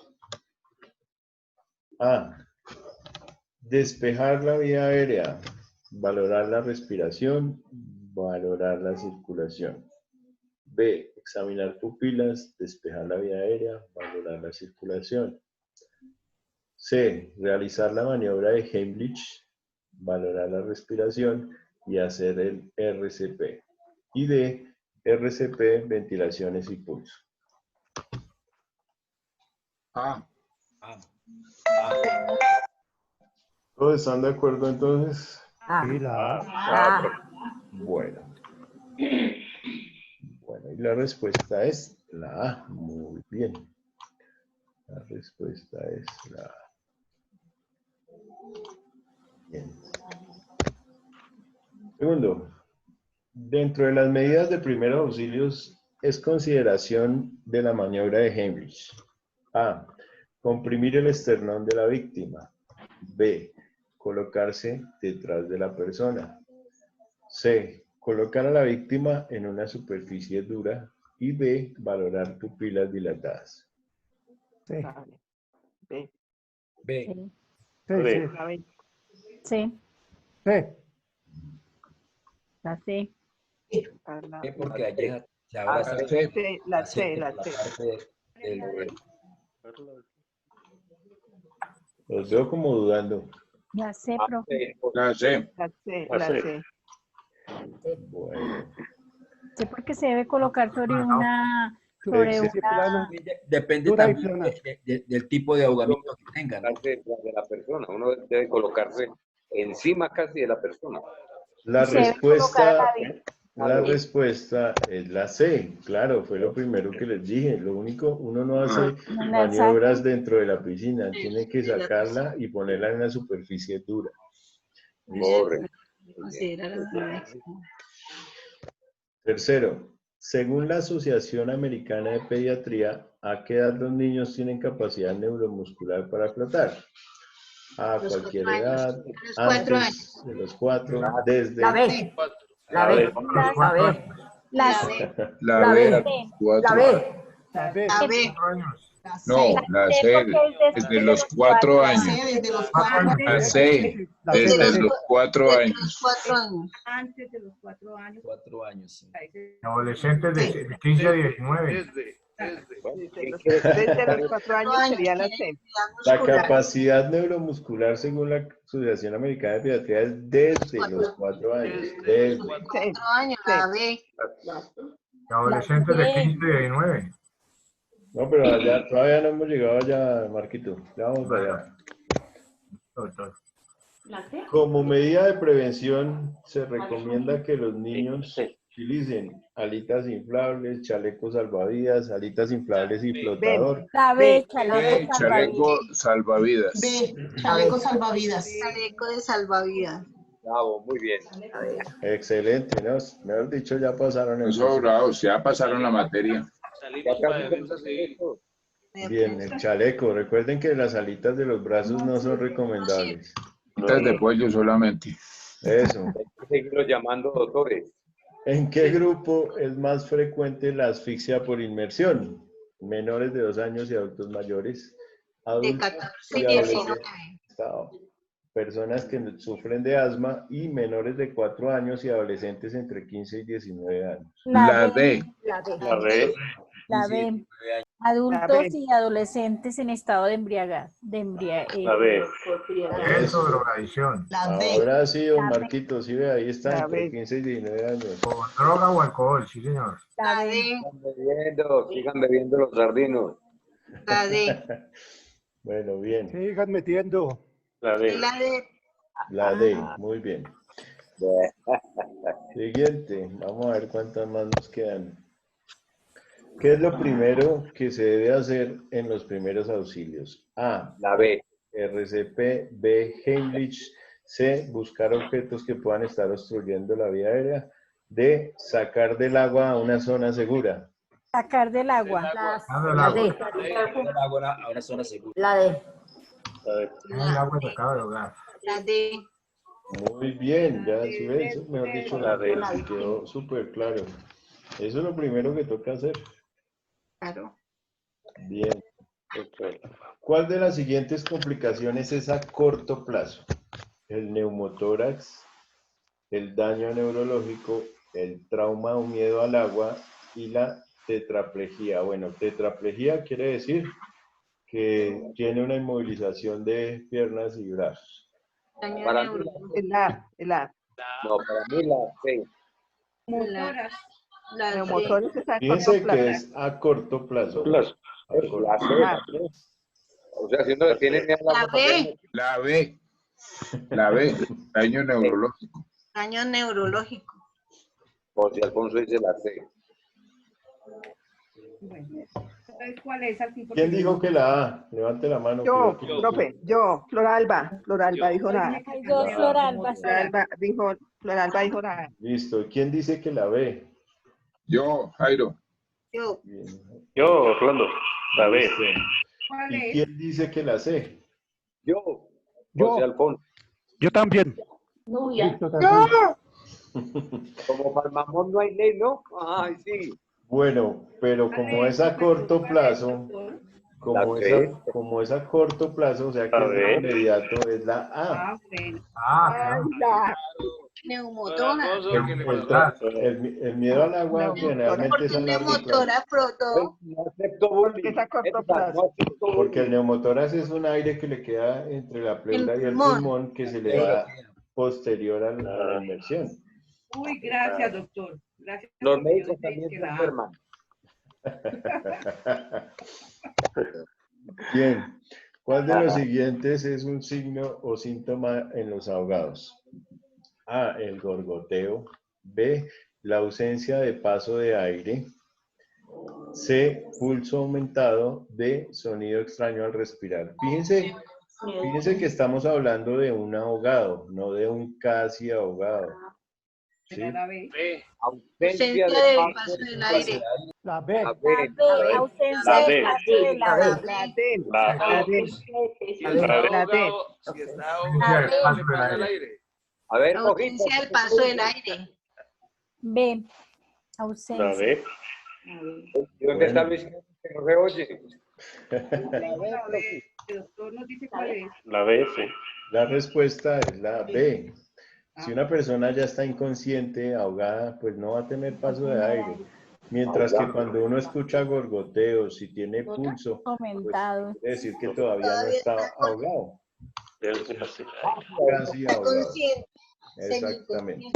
A. Despejar la vía aérea, valorar la respiración, valorar la circulación. B. Examinar pupilas, despejar la vía aérea, valorar la circulación. C. Realizar la maniobra de Heimlich, valorar la respiración y hacer el RCP. Y D. RCP, ventilaciones y pulso. ¿Todos están de acuerdo entonces? Sí, la A. Bueno, y la respuesta es la A. Muy bien. La respuesta es la A. Bien. Segundo, dentro de las medidas de primeros auxilios es consideración de la maniobra de Heimlich. A. Comprimir el esternón de la víctima. B. Colocarse detrás de la persona. C. Colocar a la víctima en una superficie dura. Y D. Valorar pupilas dilatadas. Sí, Vale. B. Sí. sí. La B. Sí. Sí. La C. Porque allí se Ah, abraza la C. Sí, la la C, C la por la C. parte del... Los veo como dudando. Ya sé, profe. La C. La C, La la C. C. Bueno. Sí, porque se debe colocar sobre No. una, sobre Sí, plana. Depende Dura y también plana. del tipo de ahogamiento que tengan. de la persona. Uno debe colocarse encima casi de la persona. La se debe colocar a respuesta, la vez. la respuesta es la C. Claro, fue lo primero que les dije. Lo único, uno no hace No la maniobras saque. dentro de la piscina. Tiene que sacarla y ponerla en una superficie dura. Correcto. Tercero, según la Asociación Americana de Pediatría, ¿a qué edad los niños tienen capacidad neuromuscular para flotar? A cualquier edad, antes de los 4, desde... La B. La B. La B. La C. La La B B. a los 4. La B. La B. No, la C C. porque es Desde los 4 años. Desde los 4 años. La C. La C, la Desde C. los 4 años. 4 años. Antes de los 4 años. 4 años. Sí. Adolescentes de 15 a 19. Desde los 4 años sería la C. La capacidad neuromuscular, según la Asociación Americana de Pediatría, es desde los 4 años. Desde. 4 años, la B. Adolescentes de 15 a 19. No, pero allá, todavía no hemos llegado allá, Marquito. Ya vamos allá. La C. Como medida de prevención, se recomienda que los niños utilicen alitas inflables, chalecos salvavidas, alitas inflables y flotador. La B, Chaleco salvavidas. B. Chaleco salvavidas. Chaleco de salvavidas. Bravo, muy bien. Excelente, ¿no? Mejor dicho, ya pasaron el Sobrados, ya pasaron la materia. Bien, el chaleco. Recuerden que las alitas de los brazos no son recomendables. Alitas de pollo solamente. Eso. Hay que seguirlo llamando doctores. ¿En qué grupo es más frecuente la asfixia por inmersión? Menores de 2 años y adultos mayores. De Adultos 14 y y 19. adolescentes. Personas que sufren de asma y menores de 4 años y adolescentes entre 15 y 19 años. La D. La D. La B. La B. Adultos y adolescentes en estado de embriaguez. La B. Eso, drogadicción. La D. Ahora sí, don Marquito, sí ve, ahí está, La entre B. 15 y 19 años. Con droga o alcohol, sí, señor. La D. Sigan bebiendo los sardinos. La D. Bueno, bien. Sigan metiendo. La D. La D. La D, muy bien. Siguiente, vamos a ver cuántas más nos quedan. ¿Qué es lo primero que se debe hacer en los primeros auxilios? A. La B. RCP. B. Heimlich. C. Buscar objetos que puedan estar obstruyendo la vía aérea. D. Sacar del agua a una zona segura. Sacar del agua. La D. El agua a una zona segura. La D. El agua sacada de hogar. La D. Muy bien, ya si ves, mejor dicho, la D quedó súper claro. Eso es lo primero que toca hacer. Claro. Bien. ¿Cuál de las siguientes complicaciones es a corto plazo? El neumotórax, el daño neurológico, el trauma o miedo al agua y la tetraplegia. Bueno, tetraplegia quiere decir que tiene una inmovilización de piernas y brazos. Daño Para mí, neurológico. El A, el A. No, para mí la C. La D. Neumotores está a Fíjense corto que plazo. es a corto plazo. A La corto- C. O sea, si uno le tiene miedo a La B. La B. La B. Daño neurológico. Daño neurológico. José Alfonso dice la C. ¿Cuál es aquí? ¿Quién dijo que la A? Levante la mano. Yo, que yo- profe, yo, Floralba. Floralba dijo la A. Hay dos floralbas. Floralba dijo la A. Listo. ¿Quién dice que la B? Yo, Jairo. Yo. Bien. Yo, Orlando, la B. Listo. ¿Cuál ¿Y es? quién dice que la C? Yo, Yo. José Alfonso. Yo también. Nubia. Listo, también. Como para el mamón no hay ley, ¿no? Ay, sí. Bueno, pero como es a corto plazo, como La es a corto plazo, o sea que A es ver. inmediato, es la A. Bueno. Ah, claro. Neumotora. El miedo al agua generalmente es a largo plazo. Neumotora pronto. No acepto bullying. Es a corto No plazo. acepto Porque bullying. el neumotórax es un aire que le queda entre la pleura y el pulmón. pulmón que se le da posterior a la inmersión. Uy, gracias, doctor. Gracias. Los porque yo médicos sé también que se la enferman. Bien. ¿Cuál de los siguientes es un signo o síntoma en los ahogados? A, el gorgoteo. B, la ausencia de paso de aire. C, pulso aumentado. D, sonido extraño al respirar. Fíjense que estamos hablando de un ahogado, no de un casi ahogado. ¿Sí? la B. Ausencia Ausencia de del paso paso del aire. La B. La B. B, ausencia La de D. paso del La aire. D. La D. La La D. Si está La D. ahogado, si está Ausencia del ahogado, paso le del pasa al aire. aire. A ver, Rojito. Ausencia del paso del aire. B, La ausencia. D. ¿Y dónde está Luis? Que no se oye. La B. El doctor nos dice cuál es. La B, sí. La respuesta es la B. Si una persona ya está inconsciente, ahogada, pues no va a tener paso de aire. Mientras que cuando uno escucha gorgoteos, si tiene pulso, pues Aumentado. quiere decir que todavía no está ahogado. Casi Está ahogado. consciente. Exactamente.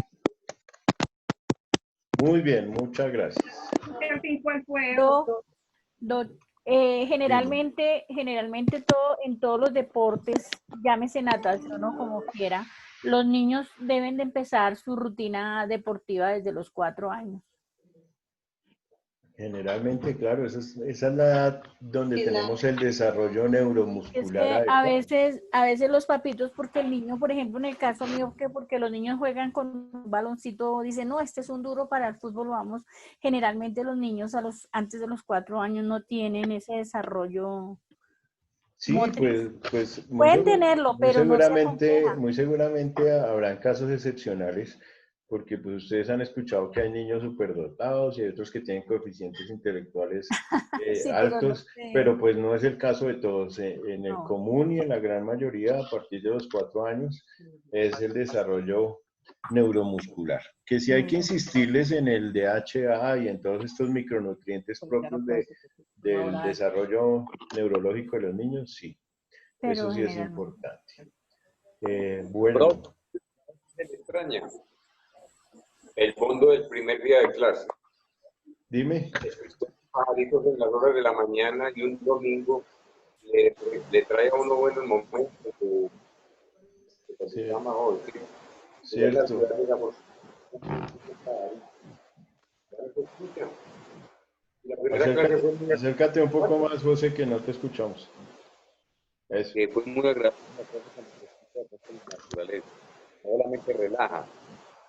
Muy bien, muchas gracias. Al fin, ¿cuál fue, Do- doctor? generalmente todo, en todos los deportes, llámese natación o como quiera, los niños deben de empezar su rutina deportiva desde los 4 años. Generalmente, claro, esa es la edad donde tenemos el desarrollo Es neuromuscular que adecuado. a veces los papitos, porque el niño, por ejemplo, en el caso mío, que porque los niños juegan con un baloncito, dicen, no, este es un duro para el fútbol, vamos. Generalmente los niños antes de los 4 años no tienen ese desarrollo. Sí, motriz. pues Pueden tenerlo, pero no se aconseja. muy seguramente habrán casos excepcionales, porque pues ustedes han escuchado que hay niños superdotados y hay otros que tienen coeficientes intelectuales Sí, altos, sé. pero pues no es el caso de todos. En el No. común y en la gran mayoría, a partir de los 4 años, es el desarrollo neuromuscular. Que si hay que insistirles en el DHA y en todos estos micronutrientes propios del desarrollo neurológico de los niños, sí. Pero Eso sí es generalmente. importante. Bueno, Me extraña. El fondo del primer día de clase. dime. Pajaritos en las horas de la mañana y un domingo le trae a uno buenos momentos. Que se llama hoy. Cierto. La primera clase fue muy, Acércate un poco más, José, que no te escuchamos. Eso. fue muy agradable con la naturaleza. No solamente relaja,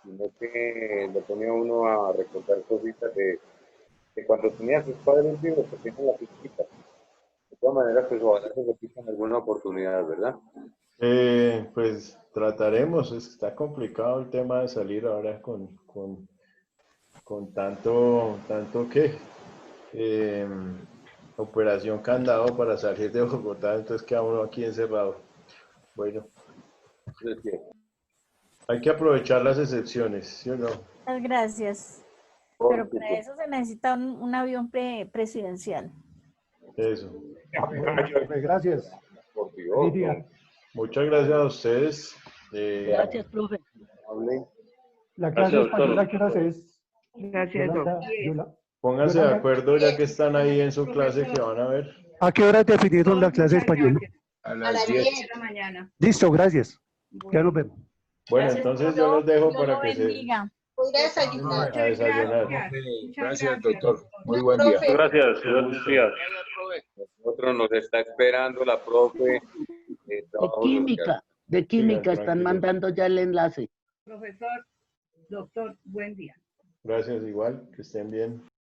sino que le pone a uno a recordar cositas de cuando tenía sus padres vivos, que tenían la chiquita. De todas maneras, pues ojalá se repita en alguna oportunidad, ¿verdad? Pues trataremos, está complicado el tema de salir ahora con tanto que operación candado para salir de Bogotá, entonces queda uno aquí encerrado. Bueno, hay que aprovechar las excepciones, ¿sí o no? Muchas gracias. Pero para eso se necesita un avión presidencial. Eso. Gracias. Por Dios. Muchas gracias a ustedes. Gracias, profe. La clase española, ¿qué hora es? Gracias, doctor. Pónganse de acuerdo ya que están ahí en su clase que van a ver. ¿A qué hora definieron la clase española? A A las las 10. 10. De la mañana. Listo, gracias. Ya nos vemos. Bueno, Gracias, entonces Dios yo los dejo lo para que se bendiga. Voy a desayunar. a desayunar. Gracias, doctor. Muy buen día. Profe. Gracias, buenos días. Nosotros nos está esperando la profe. De química están mandando ya el enlace. Profesor, doctor, buen día. Gracias, igual, que estén bien.